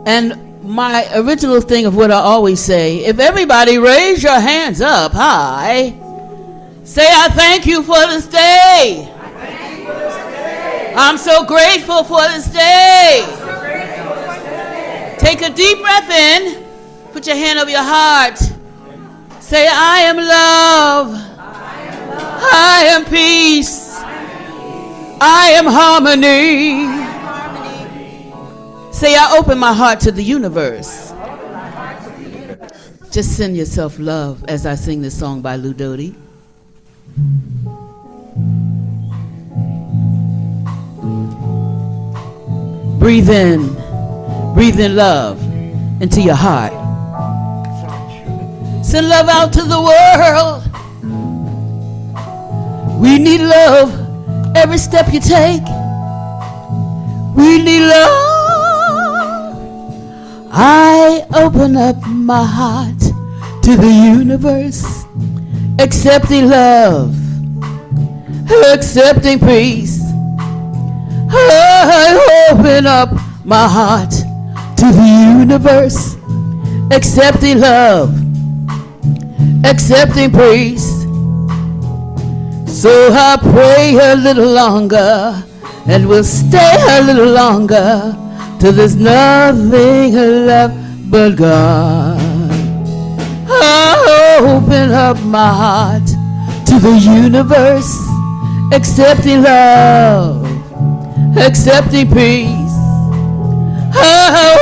And my original thing of what I always say, if everybody raise your hands up high, say, I thank you for this day. I'm so grateful for this day. Take a deep breath in. Put your hand over your heart. Say, I am love. I am peace. I am harmony. Say, I open my heart to the universe. Just send yourself love as I sing this song by Lou Doty. Breathe in love into your heart. Send love out to the world. We need love every step you take. We need love. I open up my heart to the universe, accepting love, accepting peace. I open up my heart to the universe, accepting love, accepting peace. So I pray a little longer, and we'll stay a little longer, till there's nothing left but God. I open up my heart to the universe, accepting love, accepting peace. I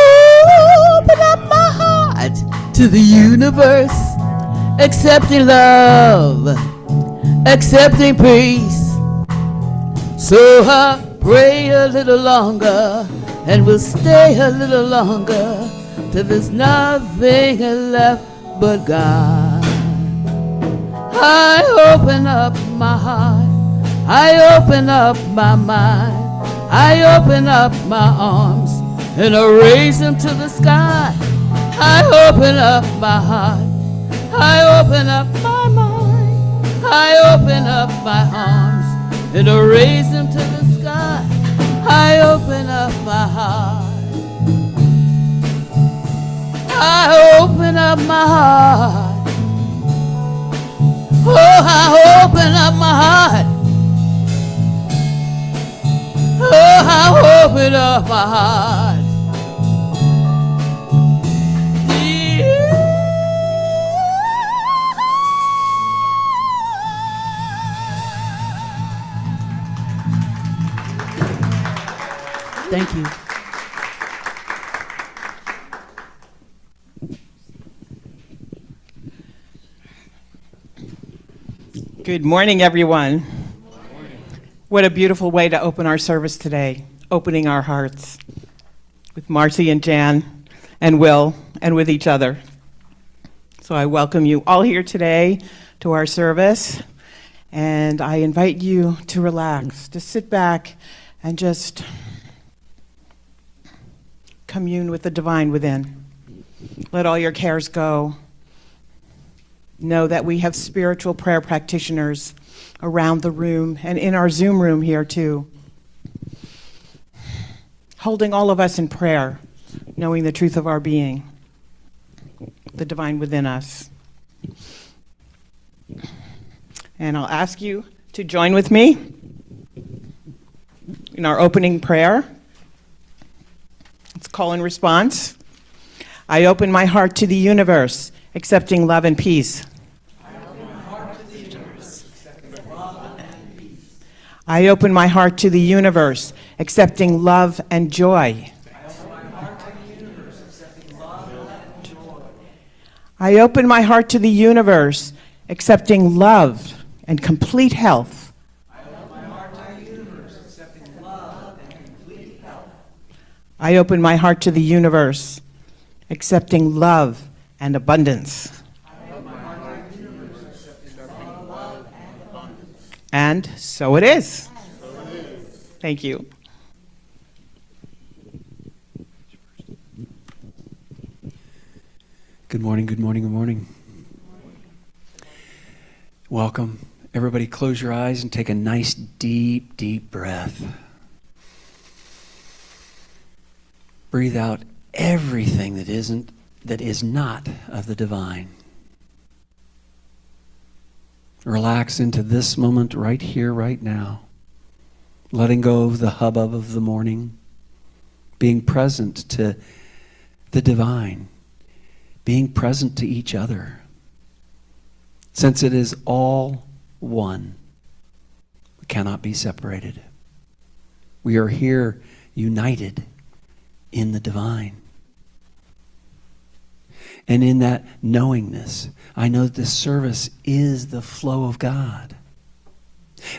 open up my heart to the universe, accepting love, accepting peace. So I pray a little longer, and we'll stay a little longer, till there's nothing left but God. I open up my heart, I open up my mind, I open up my arms, and I raise them to the sky. I open up my heart, I open up my mind, I open up my arms, and I raise them to the sky. I open up my heart, I open up my heart. Oh, I open up my heart. Oh, I open up my heart. Thank you. Good morning, everyone. What a beautiful way to open our service today, opening our hearts with Marcy and Jan and Will and with each other. So I welcome you all here today to our service, and I invite you to relax, to sit back and just commune with the divine within. Let all your cares go. Know that we have spiritual prayer practitioners around the room and in our Zoom room here too, holding all of us in prayer, knowing the truth of our being, the divine within us. And I'll ask you to join with me in our opening prayer. It's call and response. I open my heart to the universe, accepting love and peace. I open my heart to the universe, accepting love and joy. I open my heart to the universe, accepting love and complete health. I open my heart to the universe, accepting love and abundance. And so it is. Thank you. Good morning, good morning, good morning. Welcome. Everybody close your eyes and take a nice deep breath. Breathe out everything that is not of the divine. Relax into this moment right here, right now. Letting go of the hubbub of the morning. Being present to the divine. Being present to each other. Since it is all one, we cannot be separated. We are here united in the divine. And in that knowingness, I know that this service is the flow of God.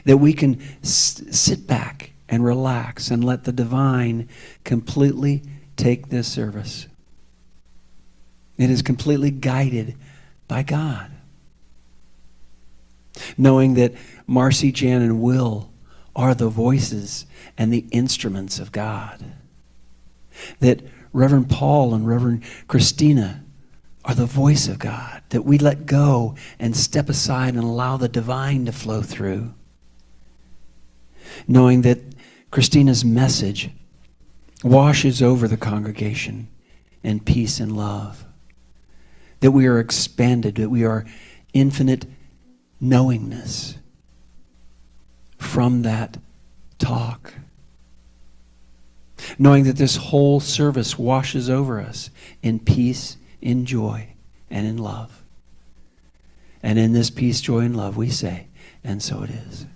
That we can sit back and relax and let the divine completely take this service. It is completely guided by God. Knowing that Marcy, Jan, and Will are the voices and the instruments of God. That Reverend Paul and Reverend Christina are the voice of God. That we let go and step aside and allow the divine to flow through. Knowing that Christina's message washes over the congregation in peace and love. That we are expanded, that we are infinite knowingness from that talk. Knowing that this whole service washes over us in peace, in joy, and in love. And in this peace, joy, and love we say, and so it is.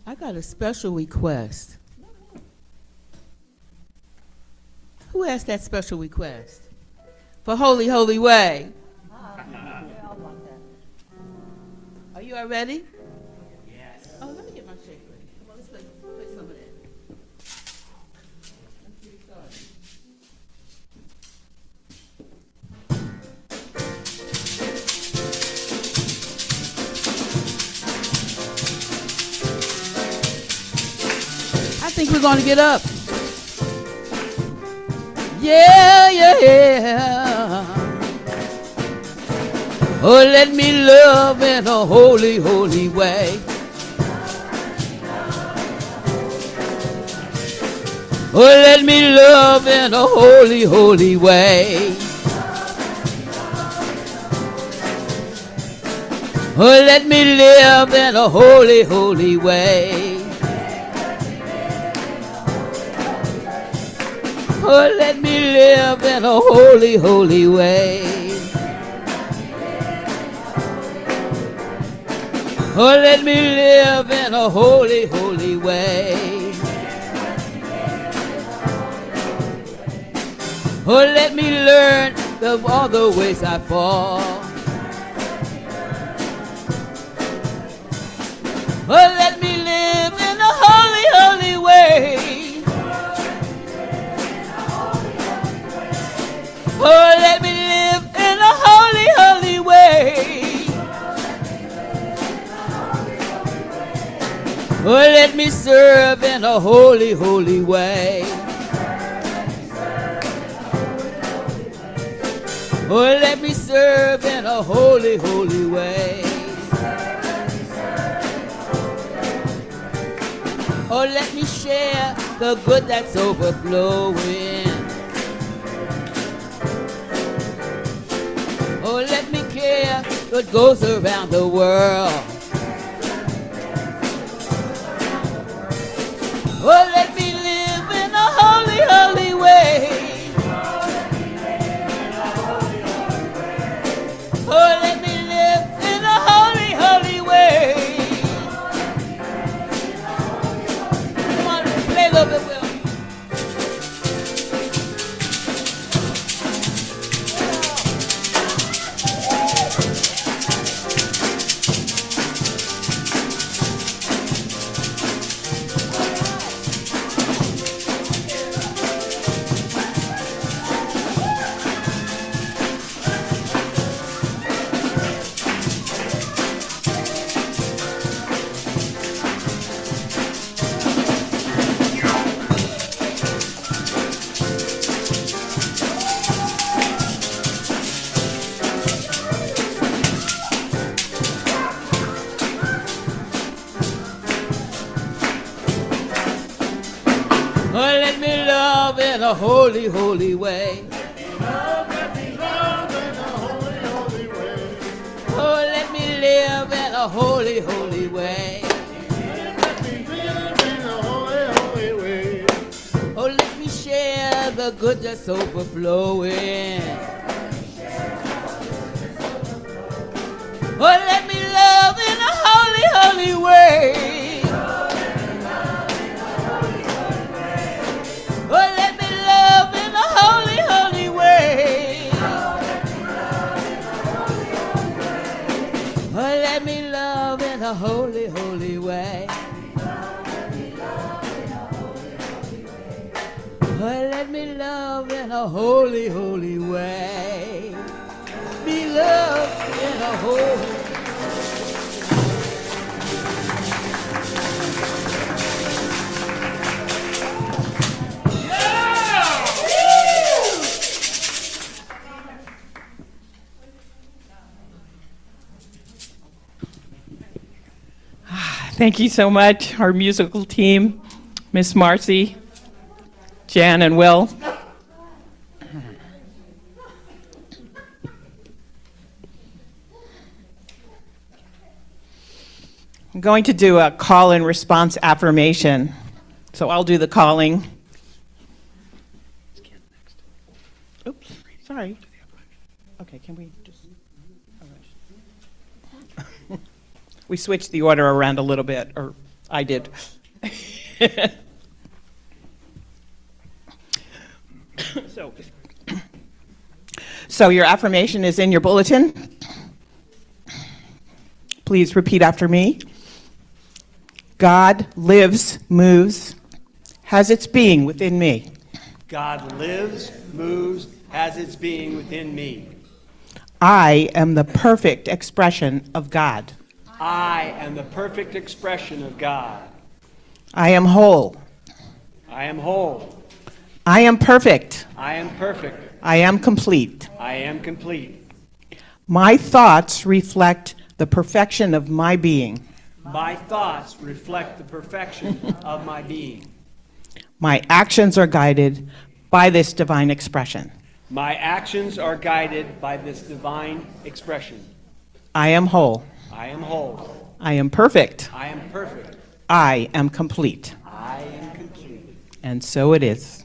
I got a special request. Who asked that special request? For Holy, Holy Way. Are you all ready? Yes. Oh, let me get my shake ready. Come on, let's play some of that. Let's get it started. I think we're going to get up. Yeah, yeah, yeah. Oh, let me love in a holy, holy way. Oh, let me love in a holy, holy way. Oh, let me live in a holy, holy way. Oh, let me live in a holy, holy way. Oh, let me live in a holy, holy way. Oh, let me learn of all the ways I fall. Oh, let me live in a holy, holy way. Oh, let me live in a holy, holy way. Oh, let me serve in a holy, holy way. Oh, let me serve in a holy, holy way. Oh, let me share the good that's overflowing. Oh, let me care what goes around the world. Oh, let me live in a holy, holy way. Oh, let me live in a holy, holy way. Come on, play a little bit, Will. a holy, holy way. Oh, let me live in a holy, holy way. Oh, let me share the good that's overflowing. Oh, let me love in a holy, holy way. Oh, let me love in a holy, holy way. Oh, let me love in a holy, holy way. Oh, let me love in a holy, holy way. Be loved in a holy. Thank you so much, our musical team, Miss Marcy, Jan, and Will. I'm going to do a call and response affirmation. So I'll do the calling. Oops, sorry. Okay, can we just... We switched the order around a little bit, or I did. So your affirmation is in your bulletin. Please repeat after me. God lives, moves, has its being within me. God lives, moves, has its being within me. I am the perfect expression of God. I am the perfect expression of God. I am whole. I am whole. I am perfect. I am perfect. I am complete. I am complete. My thoughts reflect the perfection of my being. My thoughts reflect the perfection of my being. My actions are guided by this divine expression. My actions are guided by this divine expression. I am whole. I am whole. I am perfect. I am perfect. I am complete. I am complete. And so it is.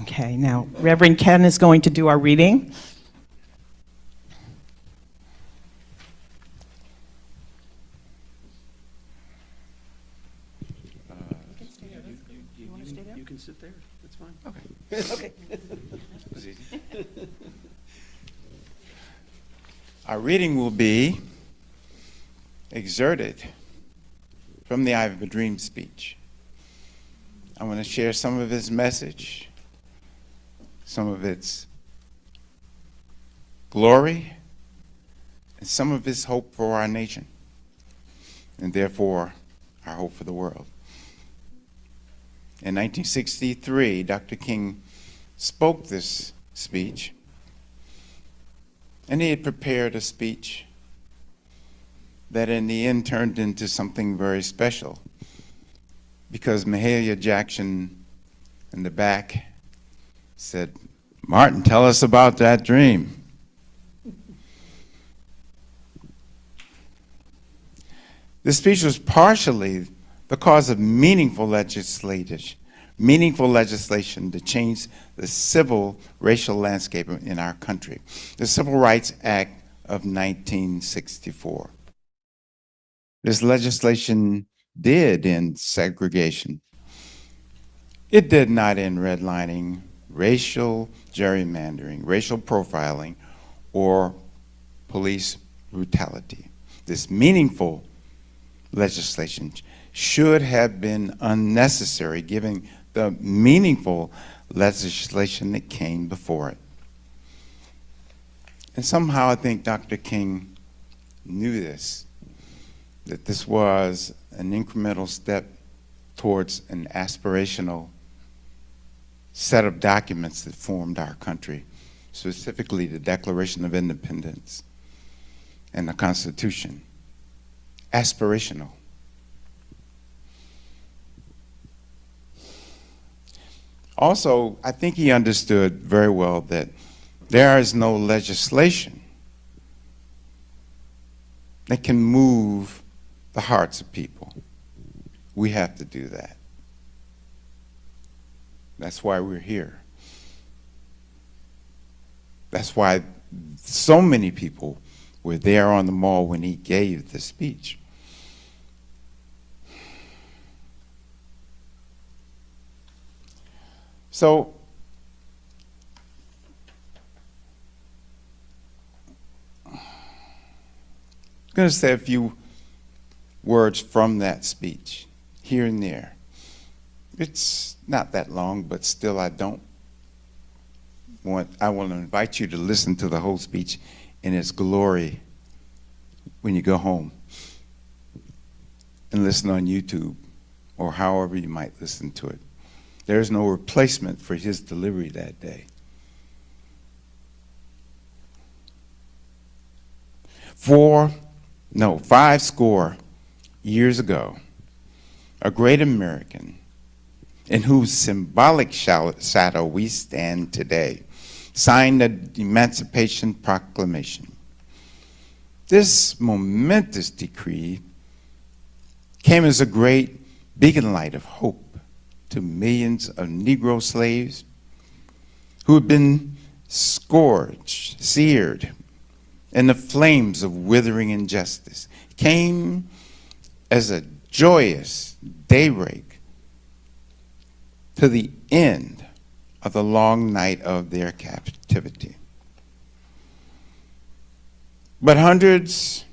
Okay, now Reverend Ken is going to do our reading. You can sit there. That's fine. Okay. Our reading will be exerted from the I Have a Dream speech. I want to share some of his message, some of its glory, and some of his hope for our nation, and therefore our hope for the world. In 1963, Dr. King spoke this speech, and he had prepared a speech that in the end turned into something very special, because Mahalia Jackson in the back said, "Martin, tell us about that dream." This speech was partially the cause of meaningful legislation to change the civil racial landscape in our country, the Civil Rights Act of 1964. This legislation did end segregation. It did not end redlining, racial gerrymandering, racial profiling, or police brutality. This meaningful legislation should have been unnecessary given the meaningful legislation that came before it. And somehow I think Dr. King knew this, that this was an incremental step towards an aspirational set of documents that formed our country, specifically the Declaration of Independence and the Constitution. Aspirational. Also, I think he understood very well that there is no legislation that can move the hearts of people. We have to do that. That's why we're here. That's why so many people were there on the mall when he gave the speech. So, I'm going to say a few words from that speech, here and there. It's not that long, but still I want to invite you to listen to the whole speech in its glory when you go home and listen on YouTube or however you might listen to it. There's no replacement for his delivery that day. 5 years ago, a great American in whose symbolic shadow we stand today signed the Emancipation Proclamation. This momentous decree came as a great beacon light of hope to millions of Negro slaves who had been scourged, seared in the flames of withering injustice. It came as a joyous daybreak to the end of the long night of their captivity. But hundreds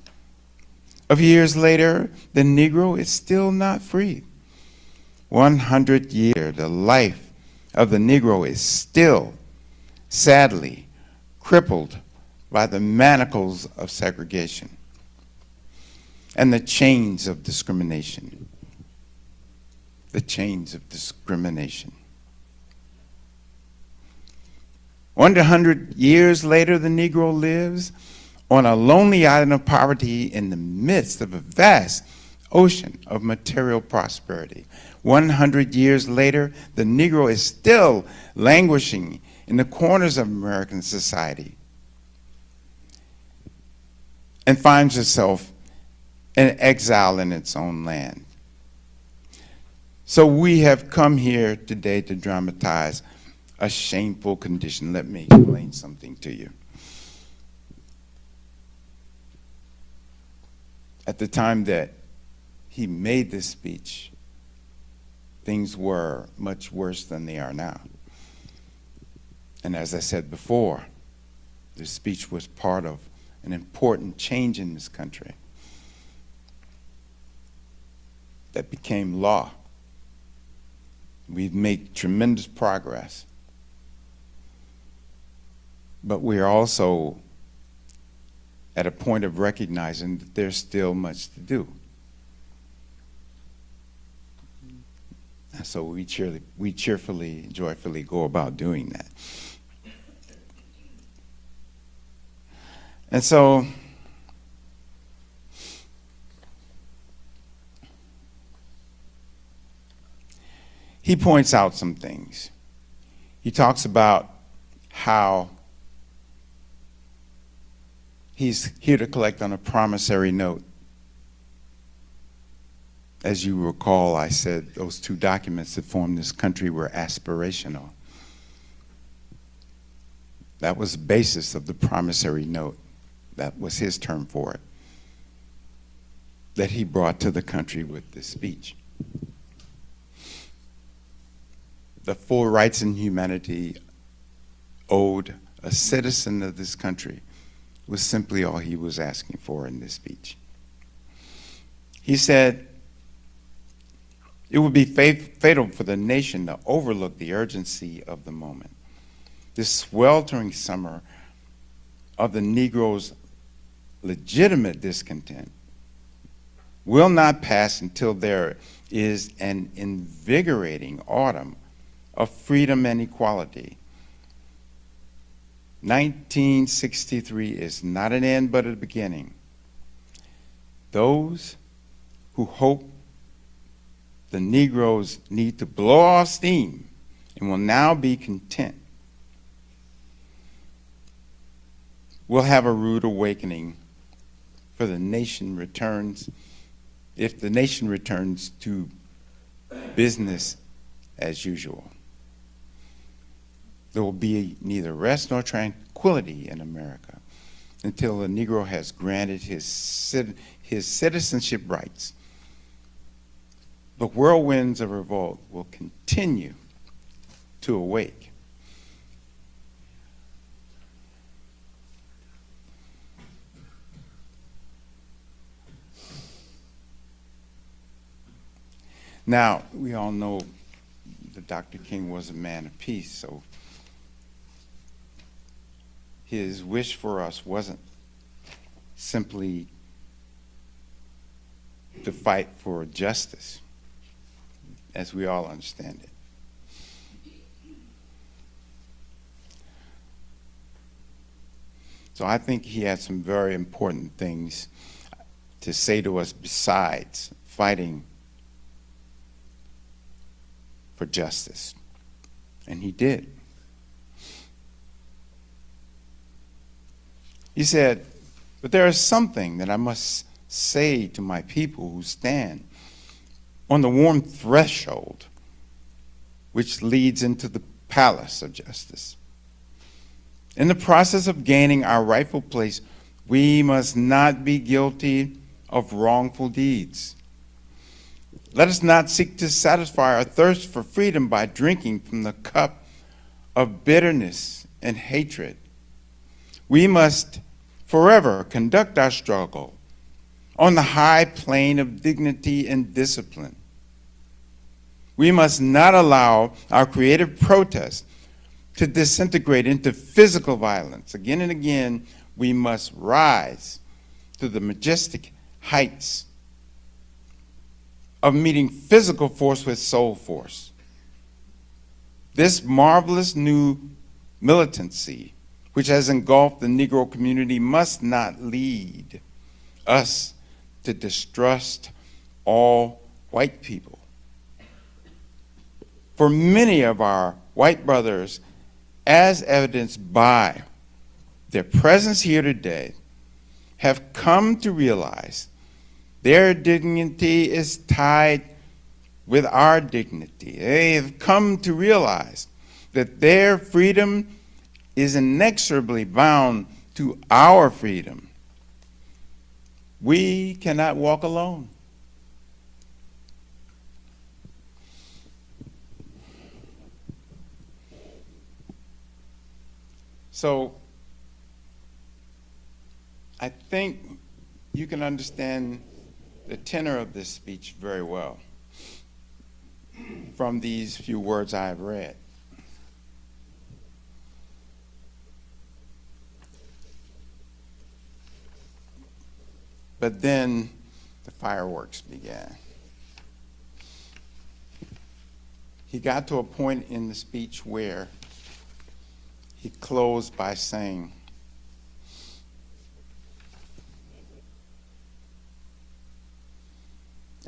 of years later, the Negro is still not free. 100 years, the life of the Negro is still, sadly, crippled by the manacles of segregation and the chains of discrimination. The chains of discrimination. 100 years later, the Negro lives on a lonely island of poverty in the midst of a vast ocean of material prosperity. 100 years later, the Negro is still languishing in the corners of American society and finds itself in exile in its own land. So we have come here today to dramatize a shameful condition. Let me explain something to you. At the time that he made this speech, things were much worse than they are now. And as I said before, this speech was part of an important change in this country that became law. We've made tremendous progress. But we are also at a point of recognizing that there's still much to do. And so we cheerfully, joyfully go about doing that. And so he points out some things. He talks about how he's here to collect on a promissory note. As you recall, I said those two documents that formed this country were aspirational. That was the basis of the promissory note. That was his term for it, that he brought to the country with this speech. The full rights and humanity owed a citizen of this country was simply all he was asking for in this speech. He said, it would be fatal for the nation to overlook the urgency of the moment. This sweltering summer of the Negro's legitimate discontent will not pass until there is an invigorating autumn of freedom and equality. 1963 is not an end but a beginning. Those who hope the Negroes need to blow off steam and will now be content. We'll have a rude awakening for the nation returns, if the nation returns to business as usual. There will be neither rest nor tranquility in America until the Negro has granted his citizenship rights. The whirlwinds of revolt will continue to awake. Now, we all know that Dr. King was a man of peace, so his wish for us wasn't simply to fight for justice, as we all understand it. So I think he had some very important things to say to us besides fighting for justice. And he did. He said, "But there is something that I must say to my people who stand on the warm threshold which leads into the palace of justice. In the process of gaining our rightful place, we must not be guilty of wrongful deeds. Let us not seek to satisfy our thirst for freedom by drinking from the cup of bitterness and hatred. We must forever conduct our struggle on the high plane of dignity and discipline. We must not allow our creative protest to disintegrate into physical violence. Again and again, we must rise to the majestic heights of meeting physical force with soul force. This marvelous new militancy, which has engulfed the Negro community, must not lead us to distrust all white people. For many of our white brothers, as evidenced by their presence here today, have come to realize their dignity is tied with our dignity. They have come to realize that their freedom is inexorably bound to our freedom. We cannot walk alone. So, I think you can understand the tenor of this speech very well from these few words I have read. But then the fireworks began. He got to a point in the speech where he closed by saying,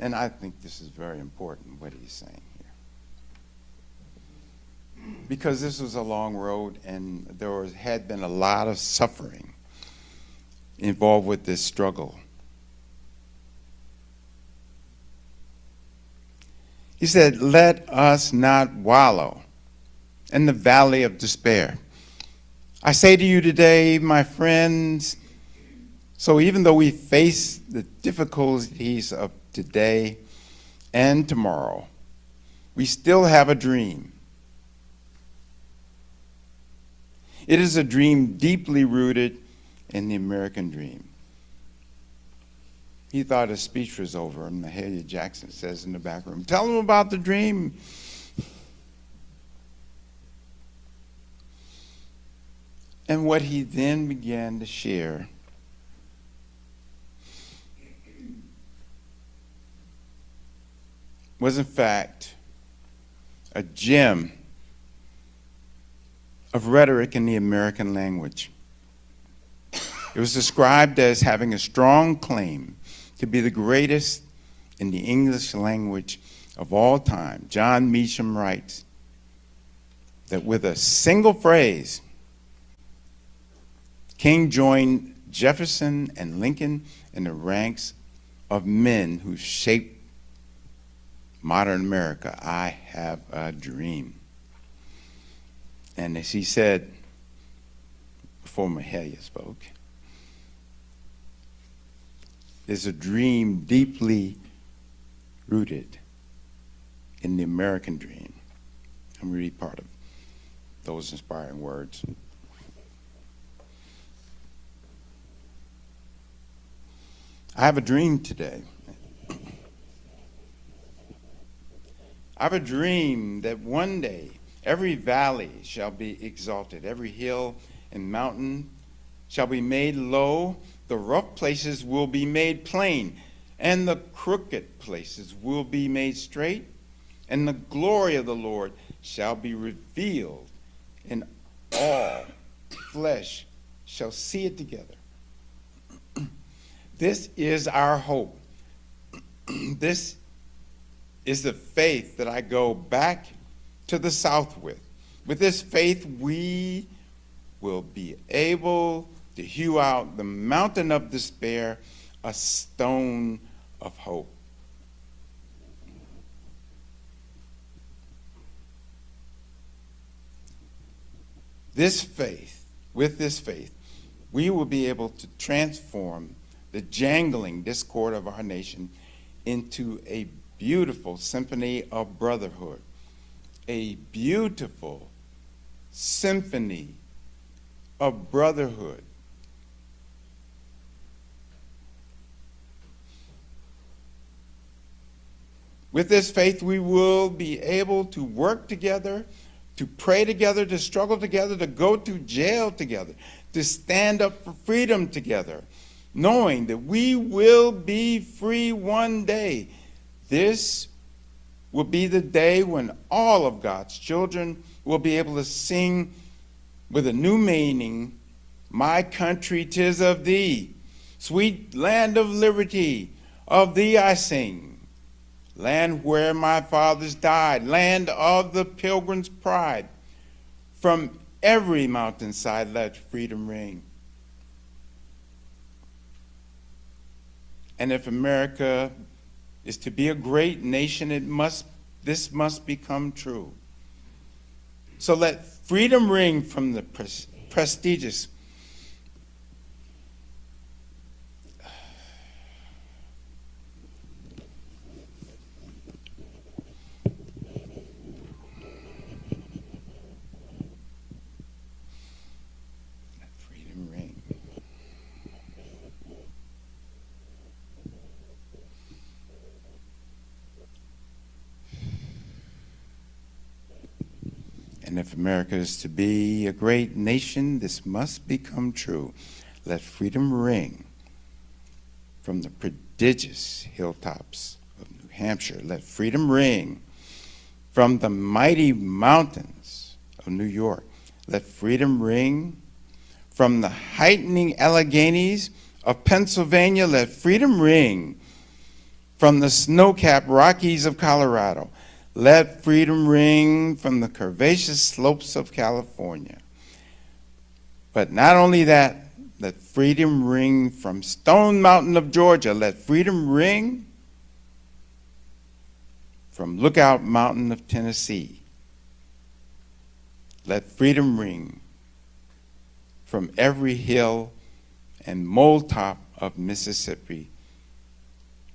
and I think this is very important what he's saying here, because this was a long road and had been a lot of suffering involved with this struggle. He said, "Let us not wallow in the valley of despair. I say to you today, my friends, so even though we face the difficulties of today and tomorrow, we still have a dream. It is a dream deeply rooted in the American dream." He thought his speech was over, and Mahalia Jackson says in the back room, "Tell him about the dream." And what he then began to share was in fact a gem of rhetoric in the American language. It was described as having a strong claim to be the greatest in the English language of all time. John Meacham writes, that with a single phrase, King joined Jefferson and Lincoln in the ranks of men who shaped modern America. I have a dream. And as he said before Mahalia spoke, there's a dream deeply rooted in the American dream. I'm really part of those inspiring words. I have a dream today. I have a dream that one day every valley shall be exalted, every hill and mountain shall be made low, the rough places will be made plain, and the crooked places will be made straight, and the glory of the Lord shall be revealed, and all flesh shall see it together. This is our hope. This is the faith that I go back to the South with. With this faith, we will be able to hew out the mountain of despair, a stone of hope. This faith, with this faith, we will be able to transform the jangling discord of our nation into a beautiful symphony of brotherhood, a beautiful symphony of brotherhood. With this faith, we will be able to work together, to pray together, to struggle together, to go to jail together, to stand up for freedom together, knowing that we will be free one day. This will be the day when all of God's children will be able to sing with a new meaning, "My country, 'tis of thee, sweet land of liberty, of thee I sing. Land where my fathers died, land of the pilgrim's pride. From every mountainside let freedom ring." And if America is to be a great nation, this must become true. So let freedom ring from the prestigious And if America is to be a great nation, this must become true. Let freedom ring from the prodigious hilltops of New Hampshire. Let freedom ring from the mighty mountains of New York. Let freedom ring from the heightening Alleghenies of Pennsylvania. Let freedom ring from the snow-capped Rockies of Colorado. Let freedom ring from the curvaceous slopes of California. But not only that, let freedom ring from Stone Mountain of Georgia. Let freedom ring from Lookout Mountain of Tennessee. Let freedom ring from every hill and mole top of Mississippi.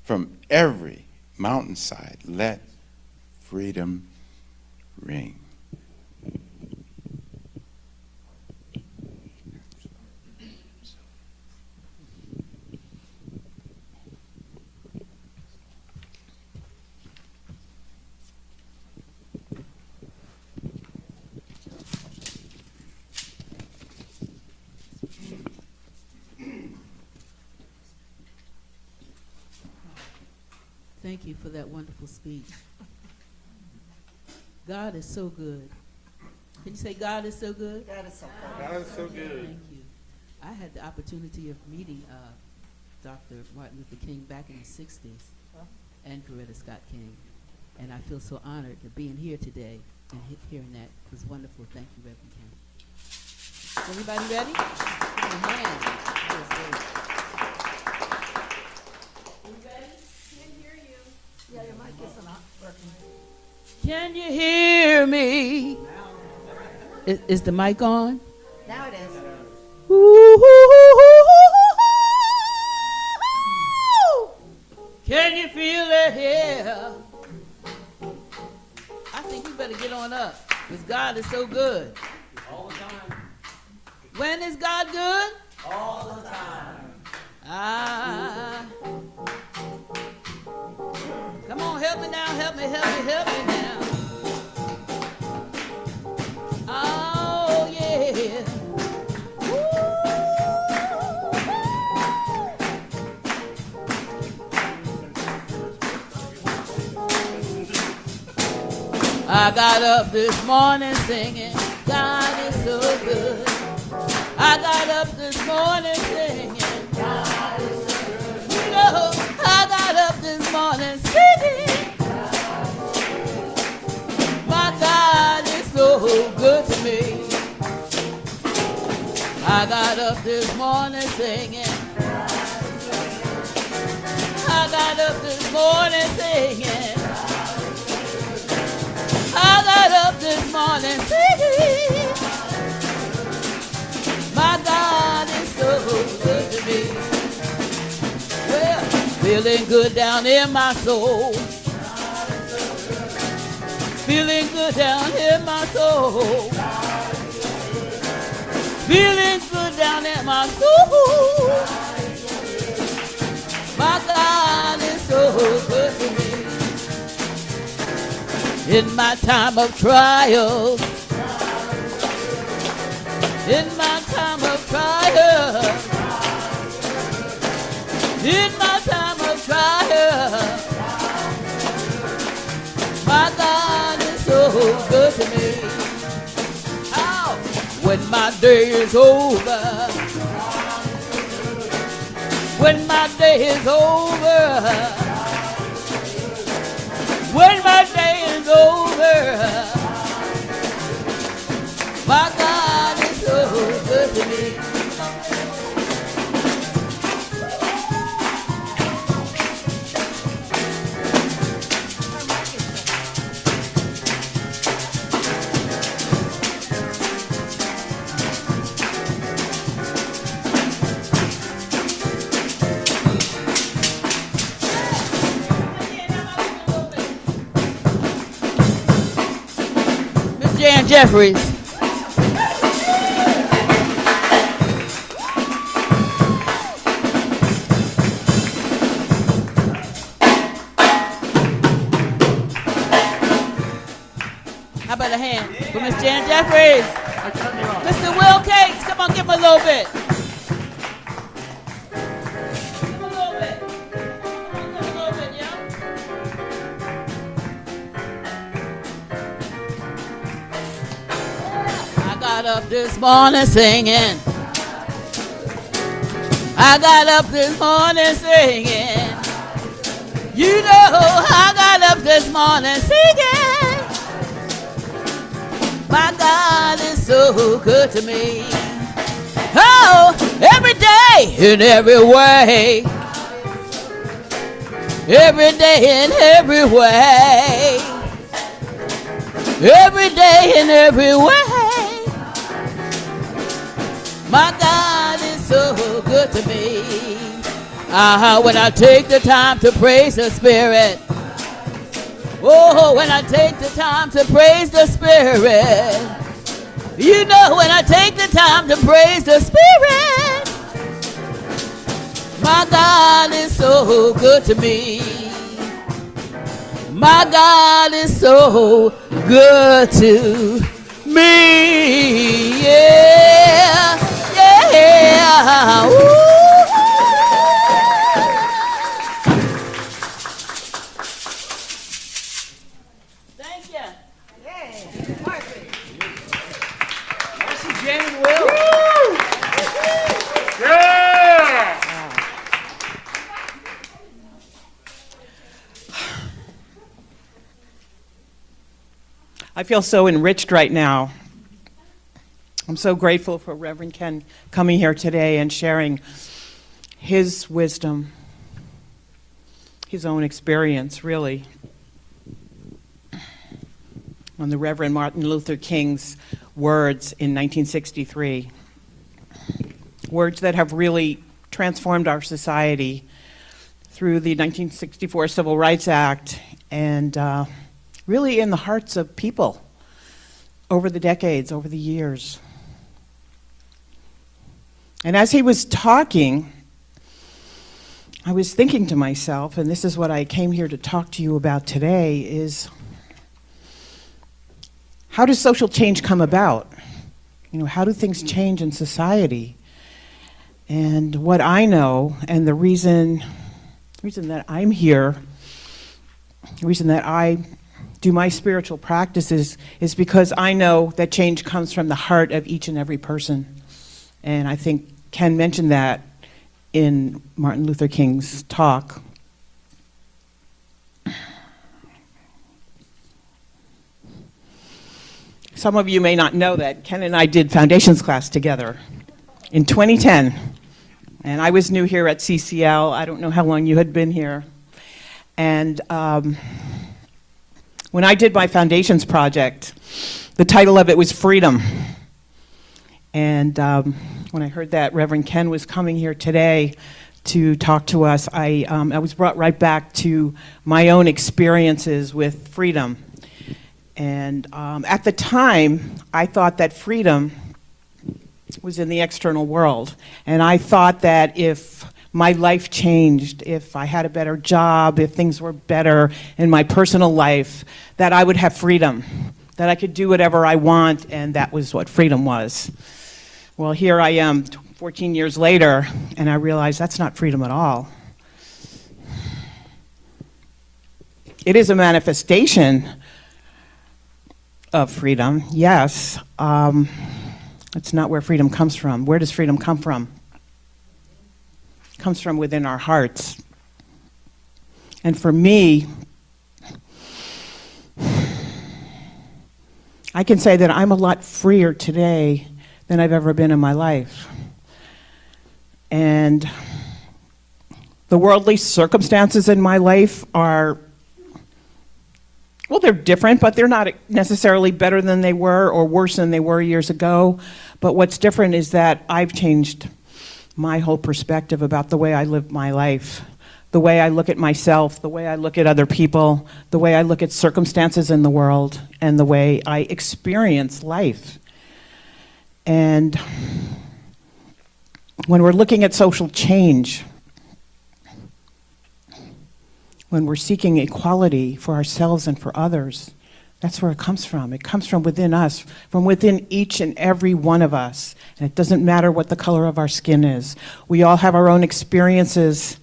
From every mountainside, let freedom ring. Thank you for that wonderful speech. God is so good. Can you say God is so good? God is so good. God is so good. Thank you. I had the opportunity of meeting Dr. Martin Luther King back in the 60s and Coretta Scott King. And I feel so honored to being here today And hearing that was wonderful. Thank you, Reverend Ken. Everybody ready? Give me a hand. That was great. You ready? Can't hear you. Yeah, your mic is not working. Can you hear me? Is the mic on? Now it is. Can you feel it here? I think you better get on up, because God is so good. All the time. When is God good? All the time. Ah. Come on, help me now, help me now. Oh, yeah. I got up this morning singing, God is so good. I got up this morning singing, God is so good. You know, I got up this morning singing, my God is so good to me. I got up this morning singing, I got up this morning singing, I got up this morning singing, my God is so good to me. Well, feeling good down in my soul, feeling good down in my soul, feeling good down in my soul, my God is so good to me. In my time of trial, in my time of trial, in my time of trial, my God is so good to me. How? When my day is over, when my day is over, when my day is over, my God is so good to me. Miss Jeffries. How about a hand for Miss Jan Jeffries? Mr. Will Cates, come on, give him a little bit. Give him a little bit. Come on, give him a little bit, yeah? I got up this morning singing. I got up this morning singing. You know, I got up this morning singing. My God is so good to me. Oh, every day in every way. Every day in every way. Every day in every way. My God is so good to me. When I take the time to praise the Spirit. Oh, when I take the time to praise the Spirit. You know, when I take the time to praise the Spirit. My God is so good to me. My God is so good to me. Yeah, yeah. Ooh. Thank you. Yay. Marcy. Marcy, Jan, and Will. I feel so enriched right now. I'm so grateful for Reverend Ken coming here today and sharing his wisdom, his own experience, really, on the Reverend Martin Luther King's words in 1963. Words that have really transformed our society through the 1964 Civil Rights Act and really in the hearts of people over the decades, over the years. And as he was talking, I was thinking to myself, and this is what I came here to talk to you about today, is how does social change come about? You know, how do things change in society? And what I know, and the reason that I'm here, the reason that I do my spiritual practices is because I know that change comes from the heart of each and every person. And I think Ken mentioned that in Martin Luther King's talk. Some of you may not know that Ken and I did foundations class together in 2010. And I was new here at CCL. I don't know how long you had been here. And when I did my foundations project, the title of it was Freedom. And when I heard that Reverend Ken was coming here today to talk to us, I was brought right back to my own experiences with freedom. And at the time, I thought that freedom was in the external world. And I thought that if my life changed, if I had a better job, if things were better in my personal life, that I would have freedom, that I could do whatever I want, and that was what freedom was. Well, here I am 14 years later, and I realize that's not freedom at all. It is a manifestation of freedom, yes. It's not where freedom comes from. Where does freedom come from? It comes from within our hearts. And for me, I can say that I'm a lot freer today than I've ever been in my life. And the worldly circumstances in my life are, well, they're different, but they're not necessarily better than they were or worse than they were years ago. But what's different is that I've changed my whole perspective about the way I live my life, the way I look at myself, the way I look at other people, the way I look at circumstances in the world, and the way I experience life. And when we're looking at social change, when we're seeking equality for ourselves and for others, that's where it comes from. It comes from within us, from within each and every one of us. And it doesn't matter what the color of our skin is. We all have our own experiences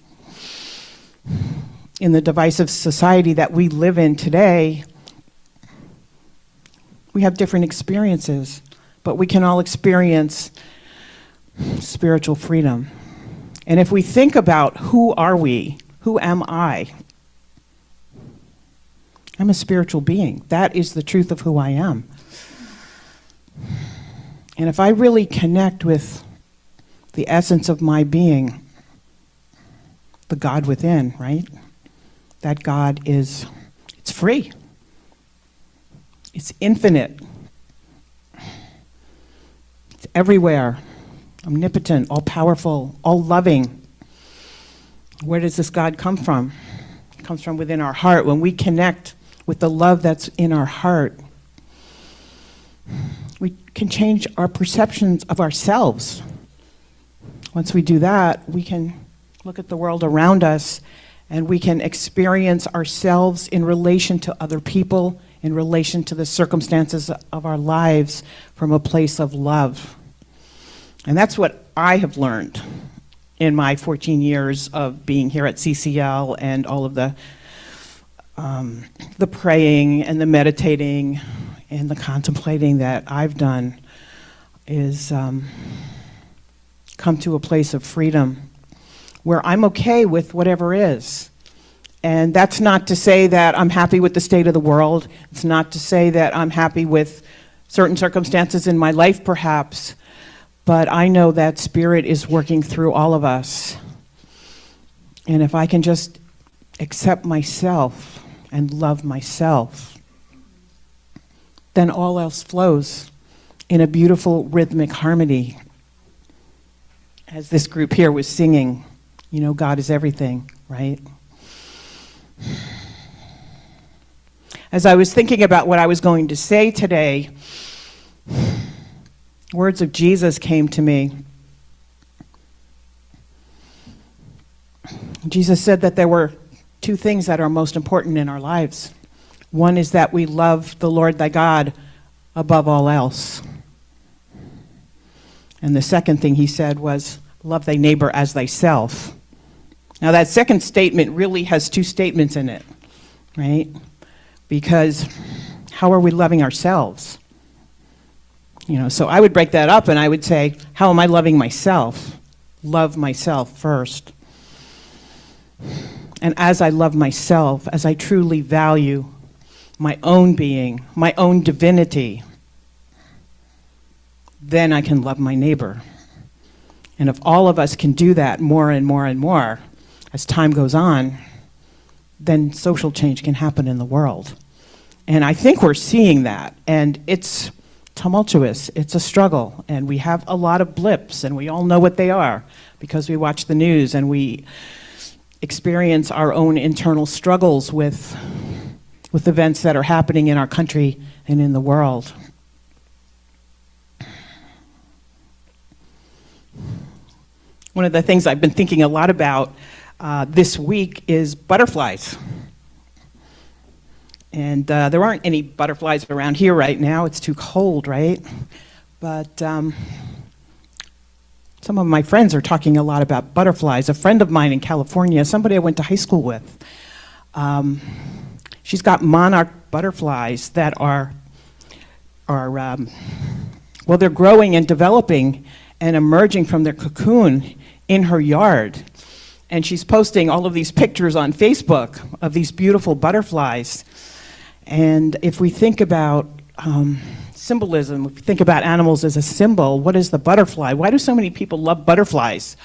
in the divisive society that we live in today. We have different experiences, but we can all experience spiritual freedom. And if we think about who are we, who am I? I'm a spiritual being. That is the truth of who I am. And if I really connect with the essence of my being, the God within, right? That God is, it's free. It's infinite. It's everywhere. Omnipotent, all-powerful, all-loving. Where does this God come from? It comes from within our heart. When we connect with the love that's in our heart, we can change our perceptions of ourselves. Once we do that, we can look at the world around us and we can experience ourselves in relation to other people, in relation to the circumstances of our lives from a place of love. And that's what I have learned in my 14 years of being here at CCL and all of the praying and the meditating and the contemplating that I've done is come to a place of freedom where I'm okay with whatever is. And that's not to say that I'm happy with the state of the world. It's not to say that I'm happy with certain circumstances in my life, perhaps. But I know that Spirit is working through all of us. And if I can just accept myself and love myself, then all else flows in a beautiful rhythmic harmony. As this group here was singing, you know, God is everything, right? As I was thinking about what I was going to say today, words of Jesus came to me. Jesus said that there were two things that are most important in our lives. One is that we love the Lord thy God above all else. And the second thing he said was, love thy neighbor as thyself. Now that second statement really has two statements in it, right? Because how are we loving ourselves? You know, so I would break that up and I would say, how am I loving myself? Love myself first. And as I love myself, as I truly value my own being, my own divinity, then I can love my neighbor. And if all of us can do that more and more and more, as time goes on, then social change can happen in the world. And I think we're seeing that, and it's tumultuous, it's a struggle, and we have a lot of blips, and we all know what they are, because we watch the news and we experience our own internal struggles with events that are happening in our country and in the world. One of the things I've been thinking a lot about this week is butterflies. And there aren't any butterflies around here right now. It's too cold, right? But some of my friends are talking a lot about butterflies. A friend of mine in California, somebody I went to high school with, she's got monarch butterflies that are they're growing and developing and emerging from their cocoon in her yard. And she's posting all of these pictures on Facebook of these beautiful butterflies. And if we think about symbolism, if we think about animals as a symbol, what is the butterfly? Why do so many people love butterflies?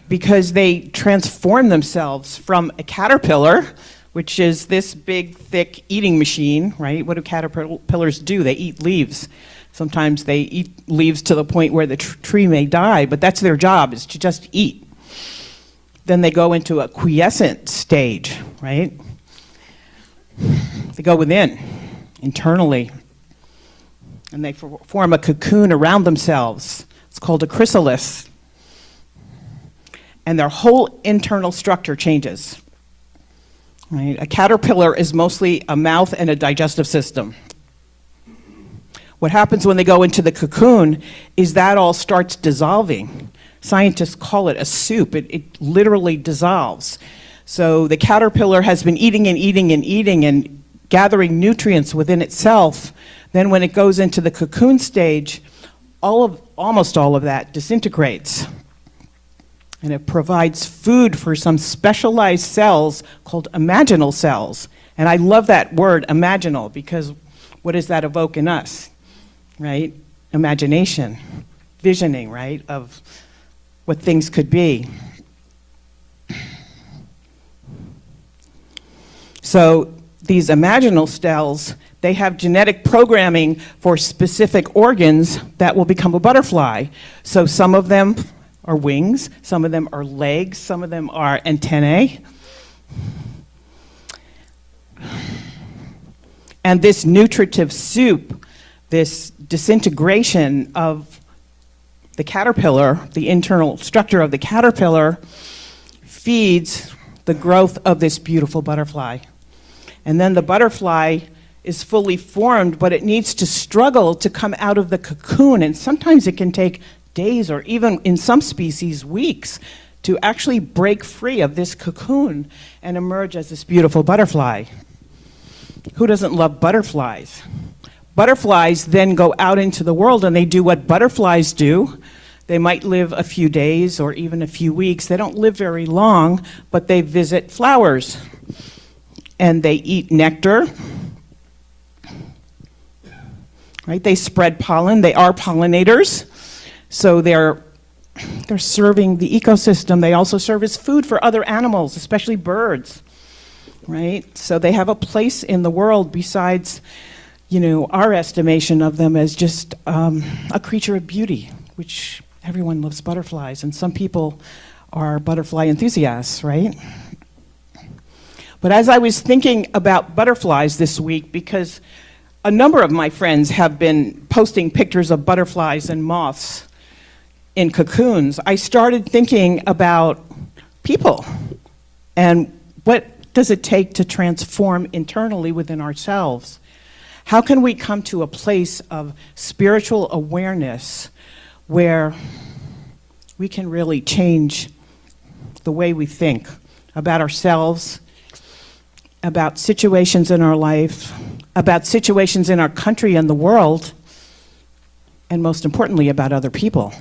Because they transform themselves from a caterpillar, which is this big, thick eating machine, right? What do caterpillars do? They eat leaves. Sometimes they eat leaves to the point where the tree may die, but that's their job, is to just eat. Then they go into a quiescent stage, right? They go within, internally, and they form a cocoon around themselves. It's called a chrysalis. And their whole internal structure changes. Right? A caterpillar is mostly a mouth and a digestive system. What happens when they go into the cocoon is that all starts dissolving. Scientists call it a soup. It literally dissolves. So the caterpillar has been eating and eating and eating and gathering nutrients within itself. Then when it goes into the cocoon stage, almost all of that disintegrates. And it provides food for some specialized cells called imaginal cells. And I love that word, imaginal, because what does that evoke in us? Right? Imagination, visioning, right, of what things could be. So these imaginal cells, they have genetic programming for specific organs that will become a butterfly. So some of them are wings, some of them are legs, some of them are antennae. And this nutritive soup, this disintegration of the caterpillar, the internal structure of the caterpillar, feeds the growth of this beautiful butterfly. And then the butterfly is fully formed, but it needs to struggle to come out of the cocoon. And sometimes it can take days, or even in some species, weeks, to actually break free of this cocoon and emerge as this beautiful butterfly. Who doesn't love butterflies? Butterflies then go out into the world and they do what butterflies do. They might live a few days or even a few weeks. They don't live very long, but they visit flowers. and they eat nectar. Right? They spread pollen. They are pollinators. So they're serving the ecosystem. They also serve as food for other animals, especially birds. Right? So they have a place in the world besides, our estimation of them as just a creature of beauty, which everyone loves butterflies, and some people are butterfly enthusiasts, right? But as I was thinking about butterflies this week, because a number of my friends have been posting pictures of butterflies and moths in cocoons, I started thinking about people and what does it take to transform internally within ourselves? How can we come to a place of spiritual awareness where we can really change the way we think about ourselves, about situations in our life, about situations in our country and the world, and most importantly, about other people?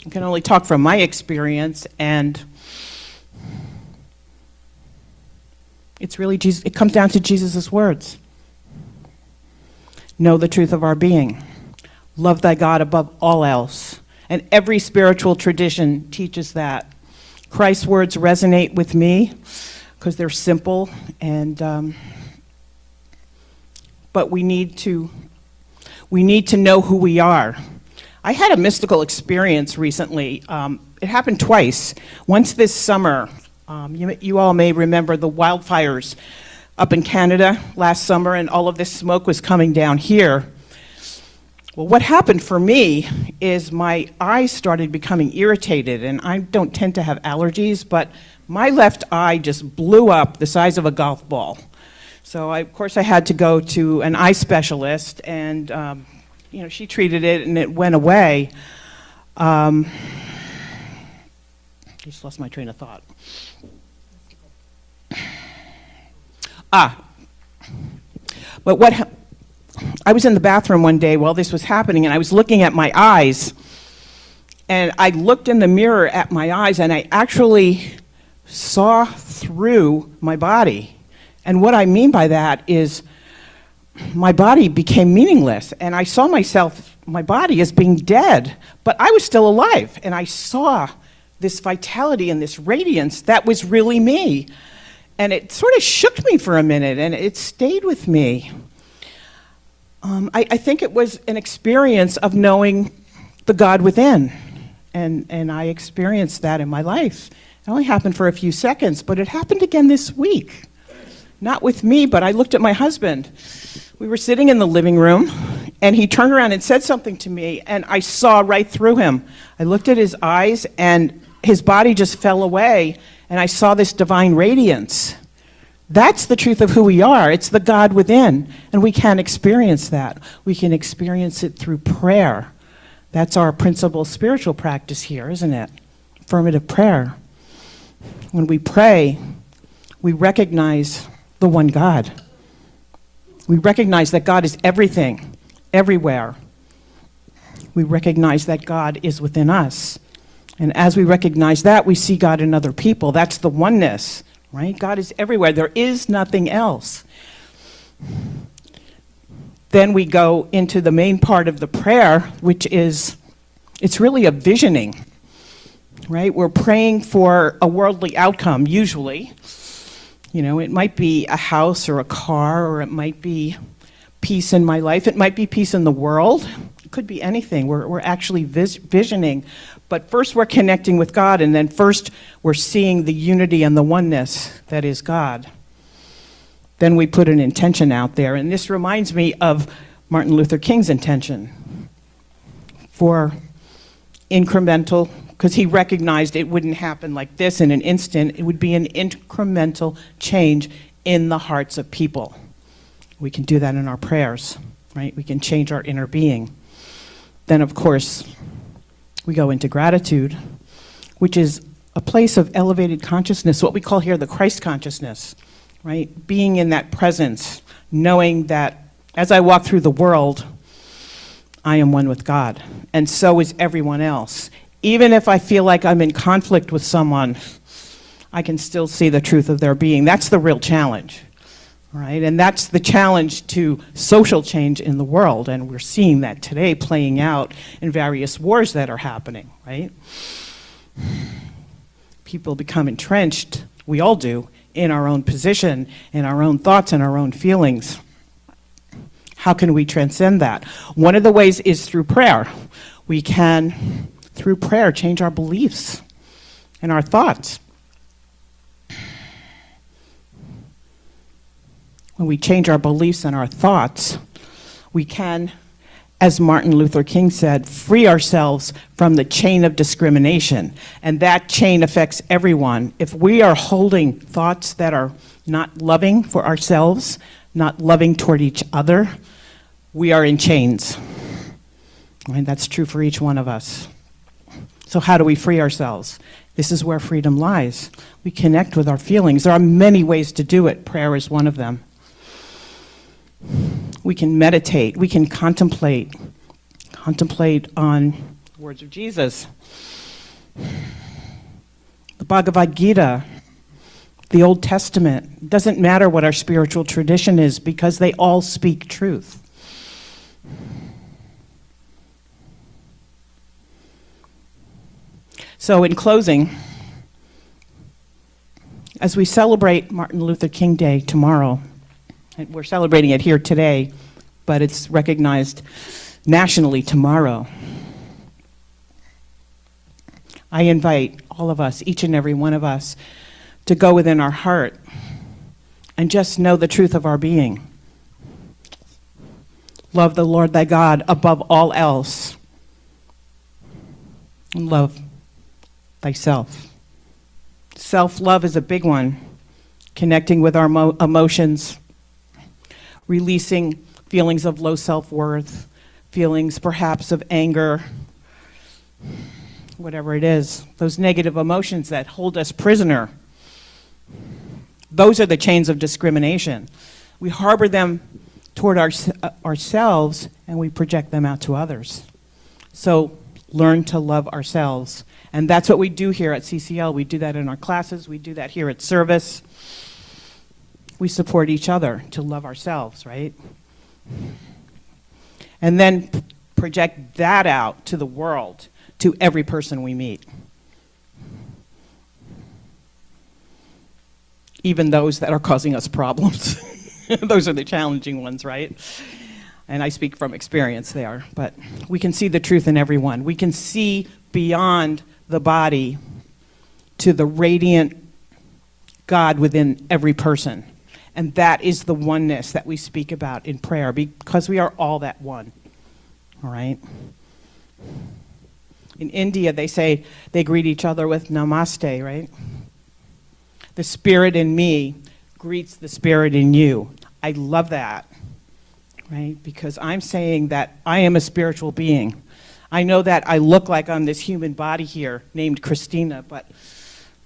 I can only talk from my experience, and it's really Jesus. It comes down to Jesus' words. Know the truth of our being. Love thy God above all else. And every spiritual tradition teaches that. Christ's words resonate with me because they're simple, and but we need to know who we are. I had a mystical experience recently. It happened twice. Once this summer, you all may remember the wildfires up in Canada last summer, and all of this smoke was coming down here. Well, what happened for me is my eyes started becoming irritated, and I don't tend to have allergies, but my left eye just blew up the size of a golf ball. So, of course, I had to go to an eye specialist, and she treated it, and it went away. Just lost my train of thought. But I was in the bathroom one day while this was happening, and I was looking at my eyes, and I looked in the mirror at my eyes, and I actually saw through my body. And what I mean by that is my body became meaningless, and I saw my body as being dead, but I was still alive, and I saw this vitality and this radiance that was really me. And it sort of shook me for a minute, and it stayed with me. I think it was an experience of knowing the God within, and I experienced that in my life. It only happened for a few seconds, but it happened again this week. Not with me, but I looked at my husband. We were sitting in the living room, and he turned around and said something to me, and I saw right through him. I looked at his eyes, and his body just fell away, and I saw this divine radiance. That's the truth of who we are. It's the God within, and we can experience that. We can experience it through prayer. That's our principal spiritual practice here, isn't it? Affirmative prayer. When we pray, we recognize the one God. We recognize that God is everything, everywhere. We recognize that God is within us. And as we recognize that, we see God in other people. That's the oneness. Right? God is everywhere. There is nothing else. Then we go into the main part of the prayer, which is, it's really a visioning. Right? We're praying for a worldly outcome, usually. It might be a house or a car, or it might be peace in my life. It might be peace in the world. It could be anything. We're actually visioning. But first we're connecting with God, and then first we're seeing the unity and the oneness that is God. Then we put an intention out there, and this reminds me of Martin Luther King's intention for incremental, because he recognized it wouldn't happen like this in an instant. It would be an incremental change in the hearts of people. We can do that in our prayers, right? We can change our inner being. Then, of course, we go into gratitude, which is a place of elevated consciousness, what we call here the Christ consciousness, right? Being in that presence, knowing that as I walk through the world, I am one with God, and so is everyone else. Even if I feel like I'm in conflict with someone, I can still see the truth of their being. That's the real challenge, right? And that's the challenge to social change in the world, and we're seeing that today playing out in various wars that are happening, right? People become entrenched, we all do, in our own position, in our own thoughts and our own feelings. How can we transcend that? One of the ways is through prayer. We can, through prayer, change our beliefs and our thoughts. When we change our beliefs and our thoughts, we can, as Martin Luther King said, free ourselves from the chain of discrimination. And that chain affects everyone. If we are holding thoughts that are not loving for ourselves, not loving toward each other, we are in chains. And that's true for each one of us. So how do we free ourselves? This is where freedom lies. We connect with our feelings. There are many ways to do it. Prayer is one of them. We can meditate. We can contemplate on the words of Jesus. The Bhagavad Gita, the Old Testament. It doesn't matter what our spiritual tradition is because they all speak truth. So in closing, as we celebrate Martin Luther King Day tomorrow, and we're celebrating it here today, but it's recognized nationally tomorrow, I invite all of us, each and every one of us, to go within our heart and just know the truth of our being. Love the Lord thy God above all else, and love thyself. Self-love is a big one. Connecting with our emotions, releasing feelings of low self-worth, feelings perhaps of anger, whatever it is, those negative emotions that hold us prisoner. Those are the chains of discrimination. We harbor them toward ourselves and we project them out to others. So learn to love ourselves. And that's what we do here at CCL. We do that in our classes. We do that here at service. We support each other to love ourselves, right? And then project that out to the world, to every person we meet. Even those that are causing us problems. Those are the challenging ones, right? And I speak from experience there. But we can see the truth in everyone. We can see beyond the body to the radiant God within every person. And that is the oneness that we speak about in prayer, because we are all that one, all right? In India, they say, they greet each other with namaste, right? The spirit in me greets the spirit in you. I love that, right? Because I'm saying that I am a spiritual being. I know that I look like I'm this human body here named Christina, but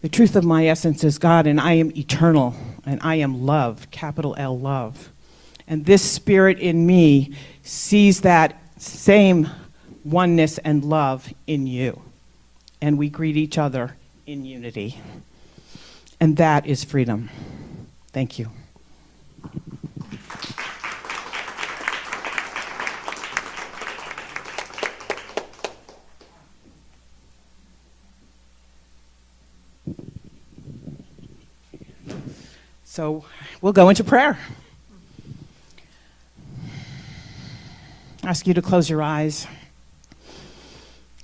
the truth of my essence is God, and I am eternal, and I am love, capital L, love. And this spirit in me sees that same oneness and love in you. And we greet each other in unity. And that is freedom. Thank you. So we'll go into prayer. Ask you to close your eyes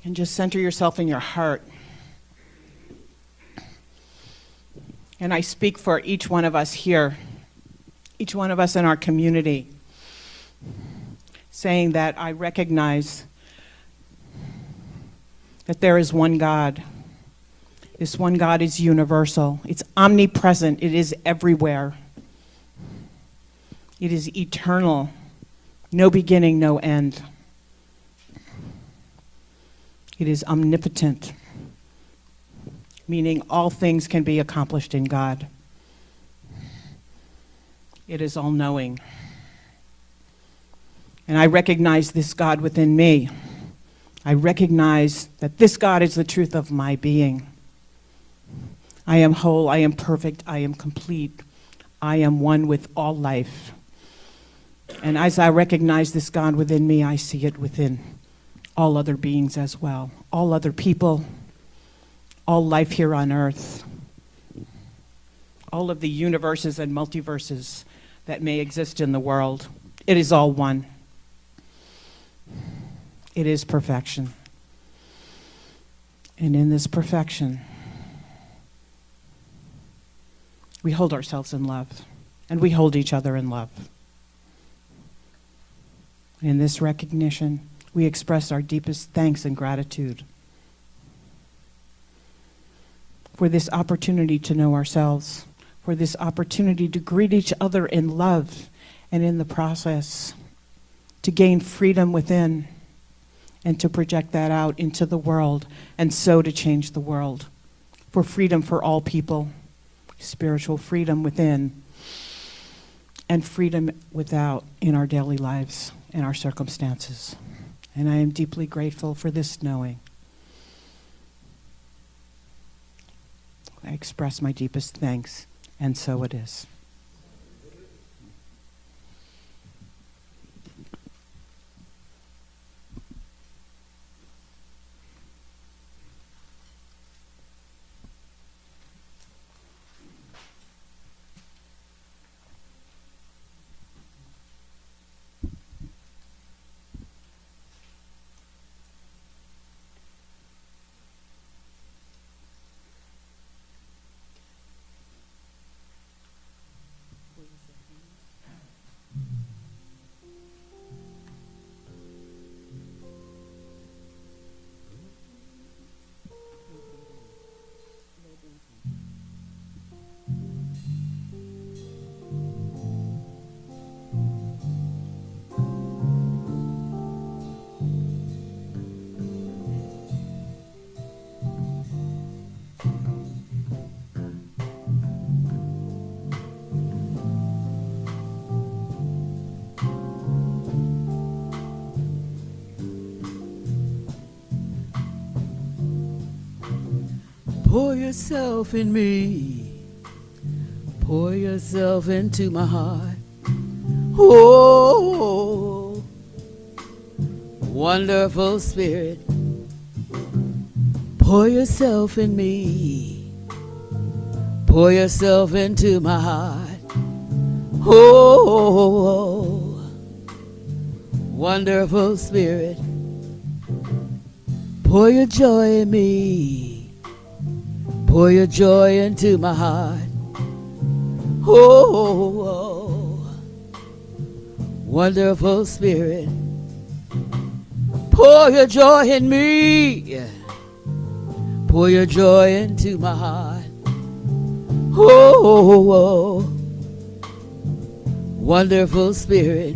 and just center yourself in your heart. And I speak for each one of us here, each one of us in our community, saying that I recognize that there is one God. This one God is universal. It's omnipresent. It is everywhere. It is eternal. No beginning, no end. It is omnipotent, meaning all things can be accomplished in God. It is all-knowing. And I recognize this God within me. I recognize that this God is the truth of my being. I am whole, I am perfect, I am complete. I am one with all life. And as I recognize this God within me, I see it within all other beings as well, all other people, all life here on earth, all of the universes and multiverses that may exist in the world. It is all one. It is perfection. And in this perfection, we hold ourselves in love, and we hold each other in love. In this recognition, we express our deepest thanks and gratitude for this opportunity to know ourselves, for this opportunity to greet each other in love, and in the process, to gain freedom within and to project that out into the world, and so to change the world, for freedom for all people, spiritual freedom within, and freedom without in our daily lives and our circumstances. And I am deeply grateful for this knowing. I express my deepest thanks, and so it is. Pour yourself in me. Pour yourself into my heart. Oh, wonderful Spirit. Pour yourself in me. Pour yourself into my heart. Oh, wonderful Spirit. Pour your joy in me. Pour your joy into my heart. Oh, wonderful Spirit. Pour your joy in me. Pour your joy into my heart. Oh, wonderful Spirit.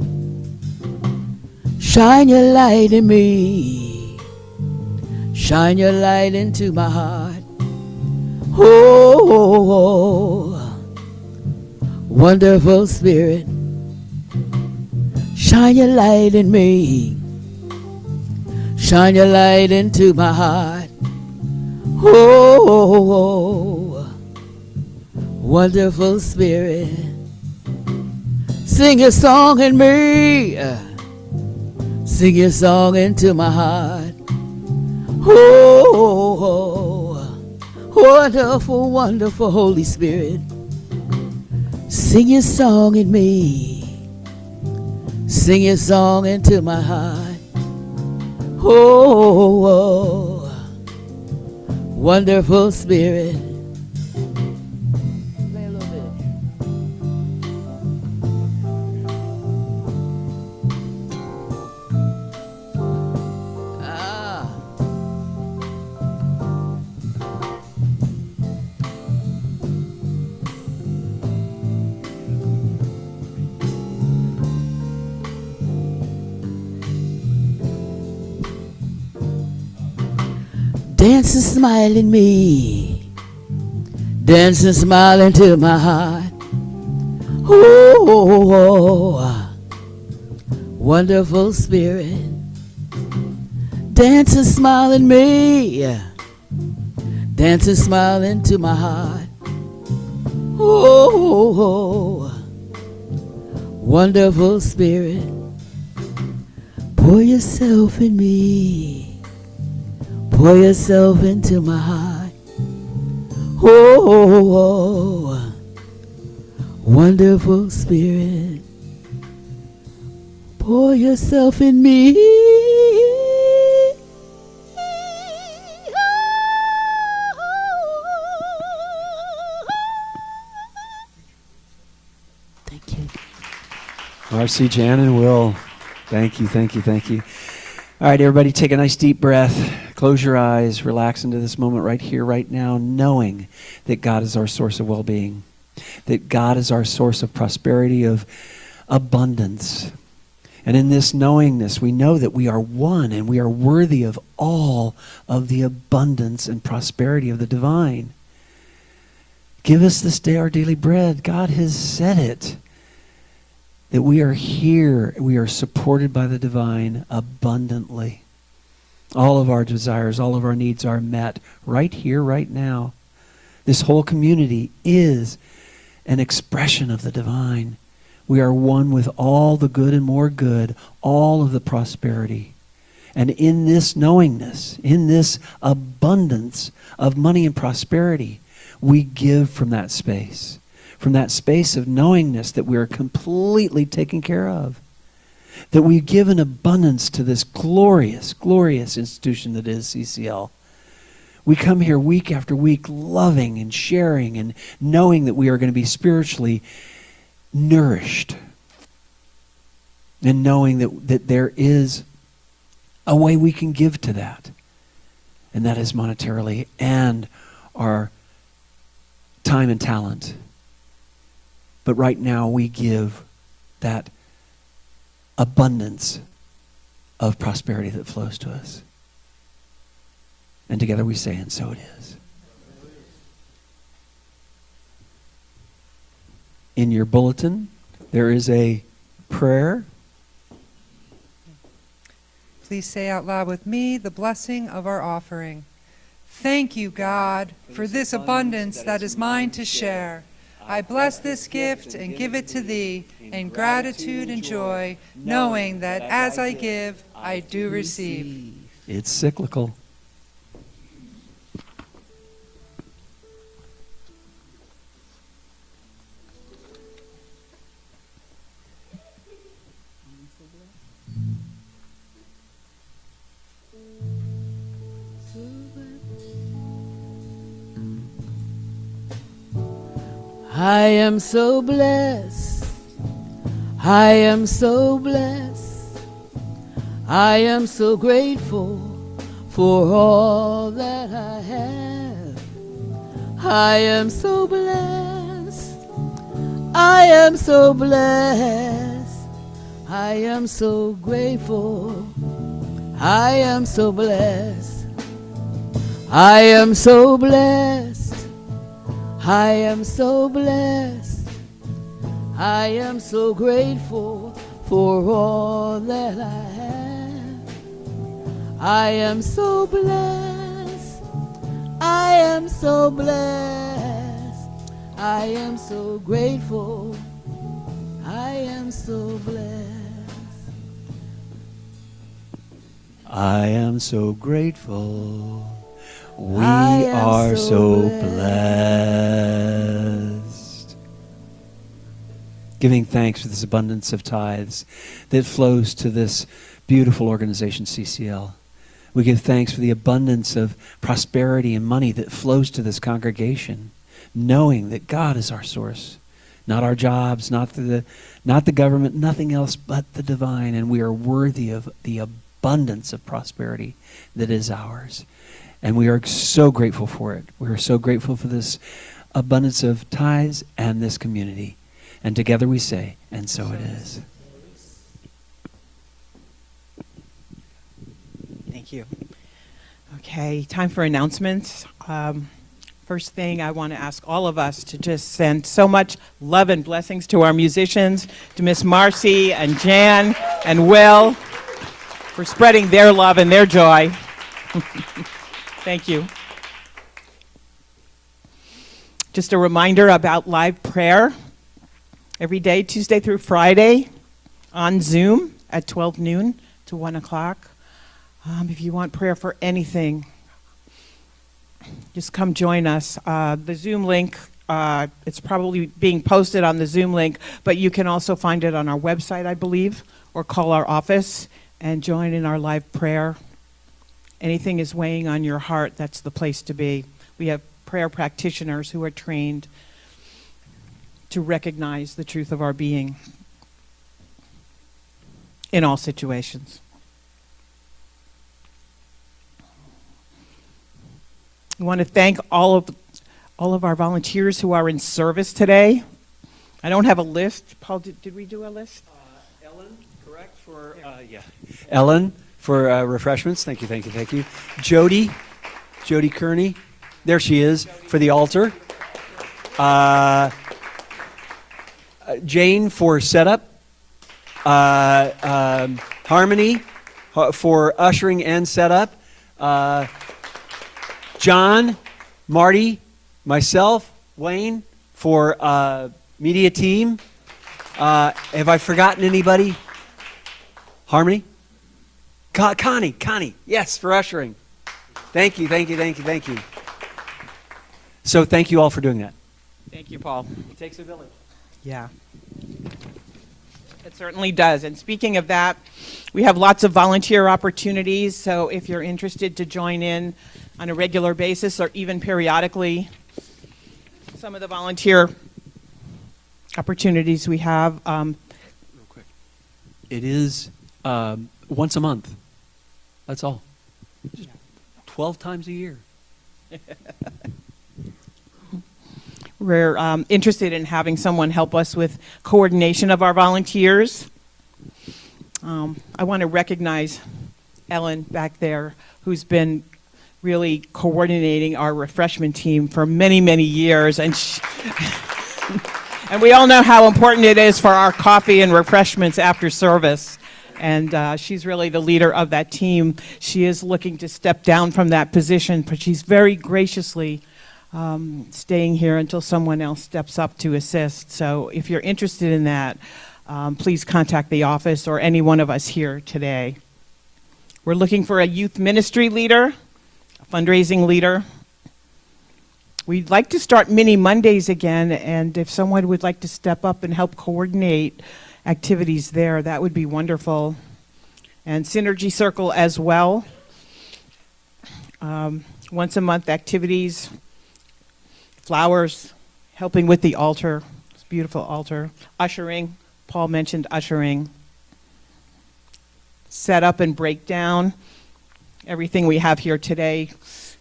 Shine your light in me. Shine your light into my heart. Oh, wonderful Spirit, shine your light in me, shine your light into my heart. Oh, wonderful Spirit, sing your song in me, sing your song into my heart. Oh, wonderful, wonderful Holy Spirit, sing your song in me, sing your song into my heart. Oh, wonderful Spirit. Play a little bit. Dance and smile in me, dance and smile into my heart. Oh, wonderful Spirit, dance and smile in me, dance and smile into my heart. Oh, wonderful Spirit, pour yourself in me, pour yourself into my heart. Oh, wonderful Spirit, pour yourself in me. Thank you. Marcy, Jan, and Will, thank you, thank you, thank you. All right, everybody, take a nice deep breath. Close your eyes. Relax into this moment right here, right now, knowing that God is our source of well-being, that God is our source of prosperity, of abundance. And in this knowingness, we know that we are one and we are worthy of all of the abundance and prosperity of the divine. Give us this day our daily bread. God has said it, that we are here, we are supported by the divine abundantly. All of our desires, all of our needs are met right here, right now. This whole community is an expression of the divine. We are one with all the good and more good, all of the prosperity. And in this knowingness, in this abundance of money and prosperity, we give from that space of knowingness that we are completely taken care of, that we give an abundance to this glorious, glorious institution that is CCL. We come here week after week loving and sharing and knowing that we are going to be spiritually nourished, and knowing that there is a way we can give to that, and that is monetarily and our time and talent. But right now we give that abundance of prosperity that flows to us. And together we say, and so it is. In your bulletin, there is a prayer. Please say out loud with me the blessing of our offering. Thank you, God, for this abundance that is mine to share. I bless this gift and give it to thee in gratitude and joy, knowing that as I give, I do receive. It's cyclical. I am so blessed. I am so blessed. I am so grateful for all that I have. I am so blessed. I am so blessed. I am so grateful. I am so blessed. I am so blessed. I am so blessed. I am so grateful for all that I have. I am so blessed. I am so blessed. I am so grateful. I am so blessed. I am so grateful. We I am are so so blessed. blessed. Giving thanks for this abundance of tithes that flows to this beautiful organization, CCL. We give thanks for the abundance of prosperity and money that flows to this congregation, knowing that God is our source, not our jobs, not the government, nothing else but the divine, and we are worthy of the abundance of prosperity that is ours. And we are so grateful for it. We are so grateful for this abundance of tithes and this community. And together we say, and so it is. Thank you. Okay, time for announcements. First thing, I want to ask all of us to just send so much love and blessings to our musicians, to Miss Marcy and Jan and Will, for spreading their love and their joy. Thank you. Just a reminder about live prayer every day, Tuesday through Friday, on Zoom at 12 noon to 1 o'clock. If you want prayer for anything, just come join us. The Zoom link, it's probably being posted on the Zoom link, but you can also find it on our website, I believe, or call our office and join in our live prayer. Anything is weighing on your heart, that's the place to be. We have prayer practitioners who are trained to recognize the truth of our being in all situations. I want to thank all of our volunteers who are in service today. I don't have a list. Paul, did we do a list? Ellen, correct, for, yeah. Ellen, for refreshments. Thank you. Jody Kearney, there she is, for the altar. Jane for setup. Harmony for ushering and setup. John, Marty, myself, Wayne for media team. Have I forgotten anybody? Harmony? Connie, yes, for ushering. Thank you. So thank you all for doing that. Thank you, Paul. It takes a village. Yeah. It certainly does. And speaking of that, we have lots of volunteer opportunities. So if you're interested to join in on a regular basis or even periodically, some of the volunteer opportunities we have. Real quick. It is once a month. That's all. Just 12 times a year. We're interested in having someone help us with coordination of our volunteers. I want to recognize Ellen back there, who's been really coordinating our refreshment team for many, many years. And and we all know how important it is for our coffee and refreshments after service. And she's really the leader of that team. She is looking to step down from that position, but she's very graciously staying here until someone else steps up to assist. So if you're interested in that, please contact the office or any one of us here today. We're looking for a youth ministry leader, a fundraising leader. We'd like to start mini Mondays again, and if someone would like to step up and help coordinate activities there, that would be wonderful. And Synergy Circle as well. Once a month activities, flowers, helping with the altar, this beautiful altar. Ushering, Paul mentioned ushering. Set up and break down. Everything we have here today,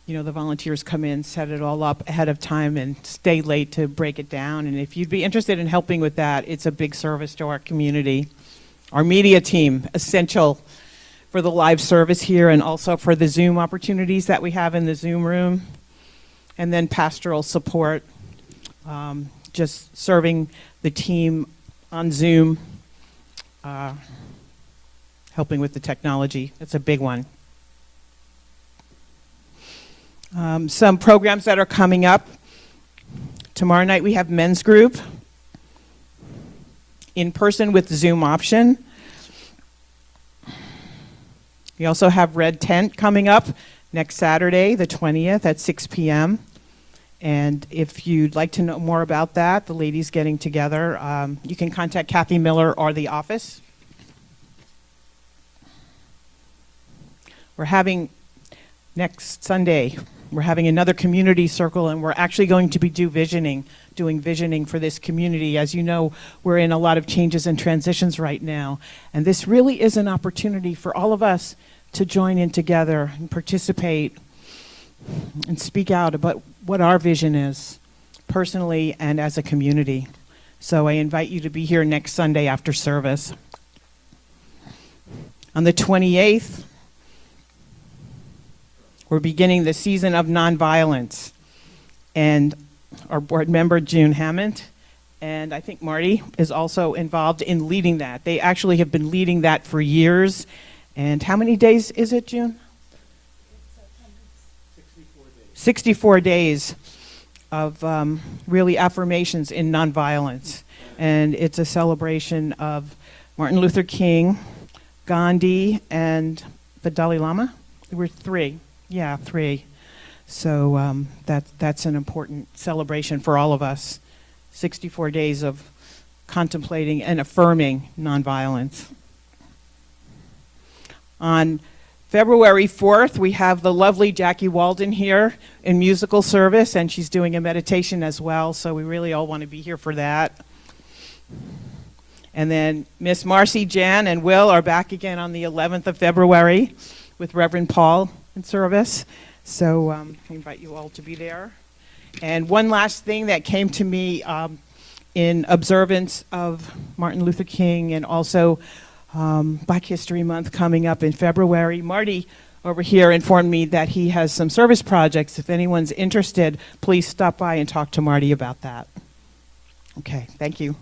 the volunteers come in, set it all up ahead of time and stay late to break it down. And if you'd be interested in helping with that, it's a big service to our community. Our media team, essential for the live service here and also for the Zoom opportunities that we have in the Zoom room. And then pastoral support, just serving the team on Zoom, helping with the technology. That's a big one. Some programs that are coming up. Tomorrow night we have men's group, in person with Zoom option. We also have Red Tent coming up next Saturday, the 20th at 6 p.m. And if you'd like to know more about that, the ladies getting together, you can contact Kathy Miller or the office. We're having next Sunday, we're having another community circle, and we're actually going to be doing visioning for this community. As you know, we're in a lot of changes and transitions right now, and this really is an opportunity for all of us to join in together and participate and speak out about what our vision is, personally and as a community. So I invite you to be here next Sunday after service. On the 28th, we're beginning the season of nonviolence. And our board member, June Hammond, and I think Marty is also involved in leading that. They actually have been leading that for years. And how many days is it, June? 64 days really affirmations in nonviolence. And it's a celebration of Martin Luther King, Gandhi, and the Dalai Lama. There were three. Yeah, three. So that's an important celebration for all of us. 64 days of contemplating and affirming nonviolence. On February 4th, we have the lovely Jackie Walden here in musical service, and she's doing a meditation as well, so we really all want to be here for that. And then Miss Marcy, Jan, and Will are back again on the 11th of February with Reverend Paul in service. So I invite you all to be there. And one last thing that came to me in observance of Martin Luther King and also Black History Month coming up in February. Marty over here informed me that he has some service projects. If anyone's interested, please stop by and talk to Marty about that. Okay, thank you.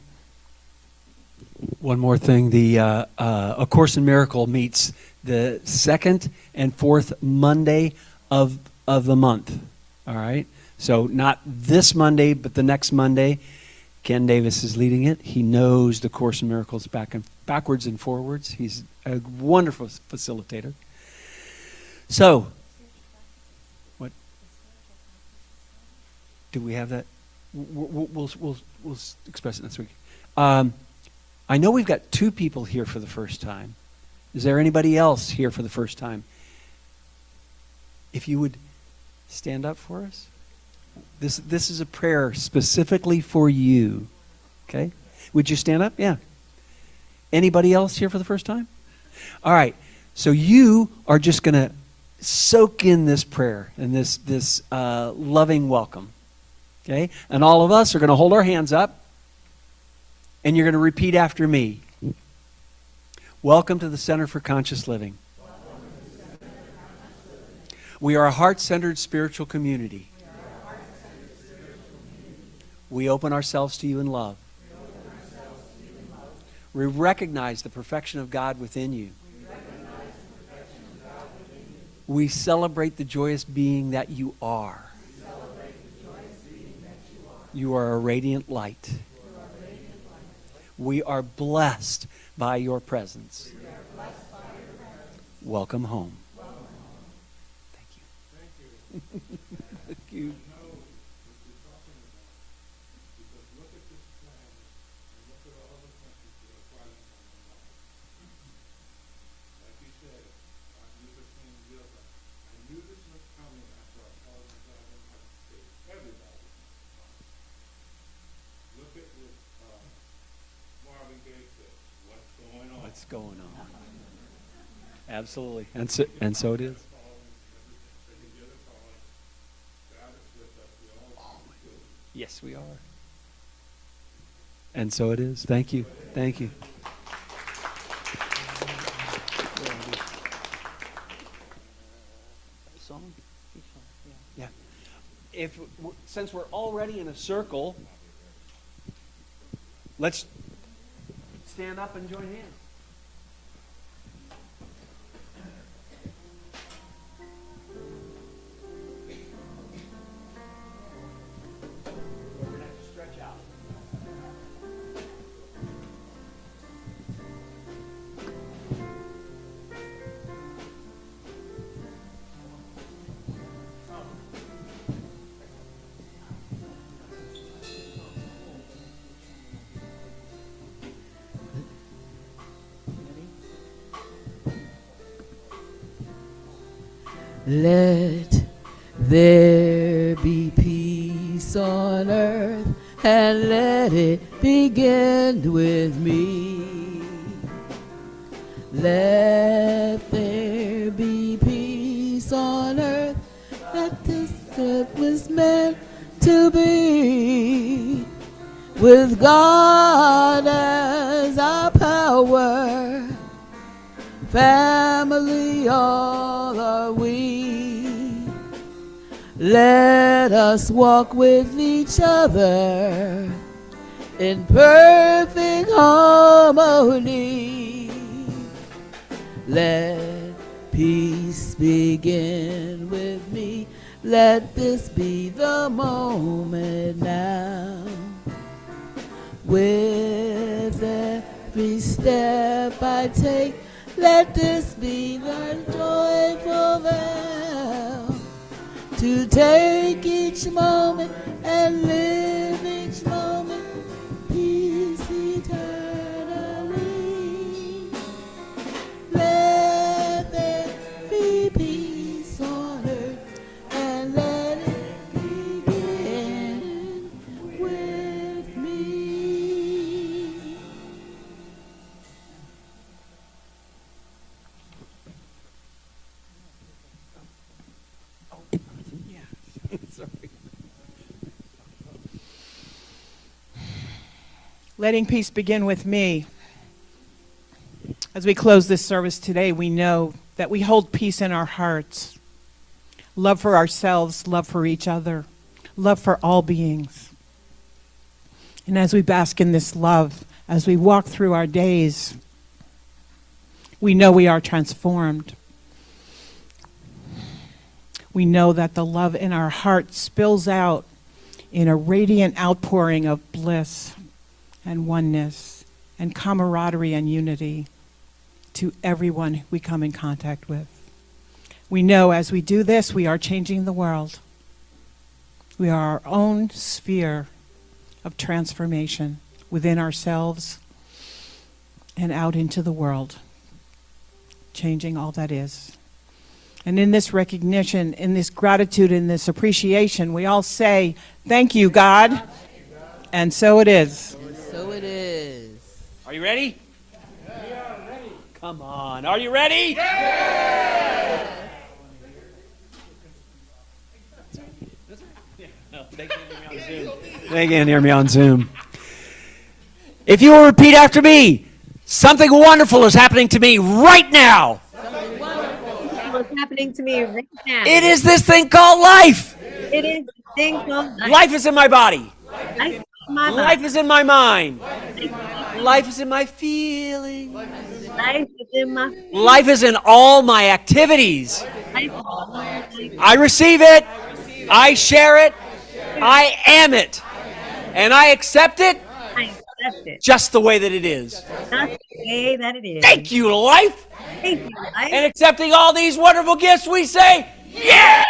One more thing, the A Course in Miracle meets the second and fourth Monday of the month, all right? So not this Monday, but the next Monday. Ken Davis is leading it. He knows the Course in Miracles backwards and forwards. He's a wonderful facilitator. So, what? Do we have that? We'll express it next week. I know we've got 2 people here for the first time. Is there anybody else here for the first time? If you would stand up for us. This is a prayer specifically for you. Okay? Would you stand up? Yeah. Anybody else here for the first time? All right. So you are just going to soak in this prayer and this loving welcome. Okay? And all of us are going to hold our hands up, and you're going to repeat after me. Welcome to the Center for Conscious Living. We are a heart-centered spiritual community. We open ourselves to you in love. We recognize the perfection of God within you. We celebrate the joyous being that you are. You are a radiant light. We are blessed by your presence. Welcome home. Thank you. Thank you. What's going on? Absolutely. And so it is. Yes, we are. And so it is. Thank you. Thank you. Yeah. Since we're already in a circle, let's stand up and join hands. Let there be peace on earth, and let it begin with me. Let there be peace on earth, that this earth was meant to be. With God as our power, family all are we. Let us walk with each other in perfect harmony. Let peace begin with me. Let this be the moment now. With every step I take, let this be the joyful vow. To take each moment and live each moment, peace eternally. Let there be peace on earth, and let it begin with me. Letting peace begin with me. As we close this service today, we know that we hold peace in our hearts. Love for ourselves, love for each other, love for all beings. And as we bask in this love, as we walk through our days, we know we are transformed. We know that the love in our heart spills out in a radiant outpouring of bliss and oneness and camaraderie and unity to everyone we come in contact with. We know as we do this, we are changing the world. We are our own sphere of transformation within ourselves and out into the world, changing all that is. And in this recognition, in this gratitude, in this appreciation, we all say, thank you, God. And so it is. So it is. Are you ready? We are ready. Come on. Are you ready? Yeah! They can't hear me on Zoom. If you will repeat after me, something wonderful is happening to me right now. What's happening to me right now? It is this thing called life. It is the thing called life. Life is in my body. Life is my body. Life is in my mind. Life is in my feelings. Life is in my Life is in all my activities. life. Is all my life. I receive it. I share it. I am it. And I accept it I accept it. just the way that it is. That's the way that it is. Thank you, life. Thank you, life. And accepting all these wonderful gifts, we say, yeah!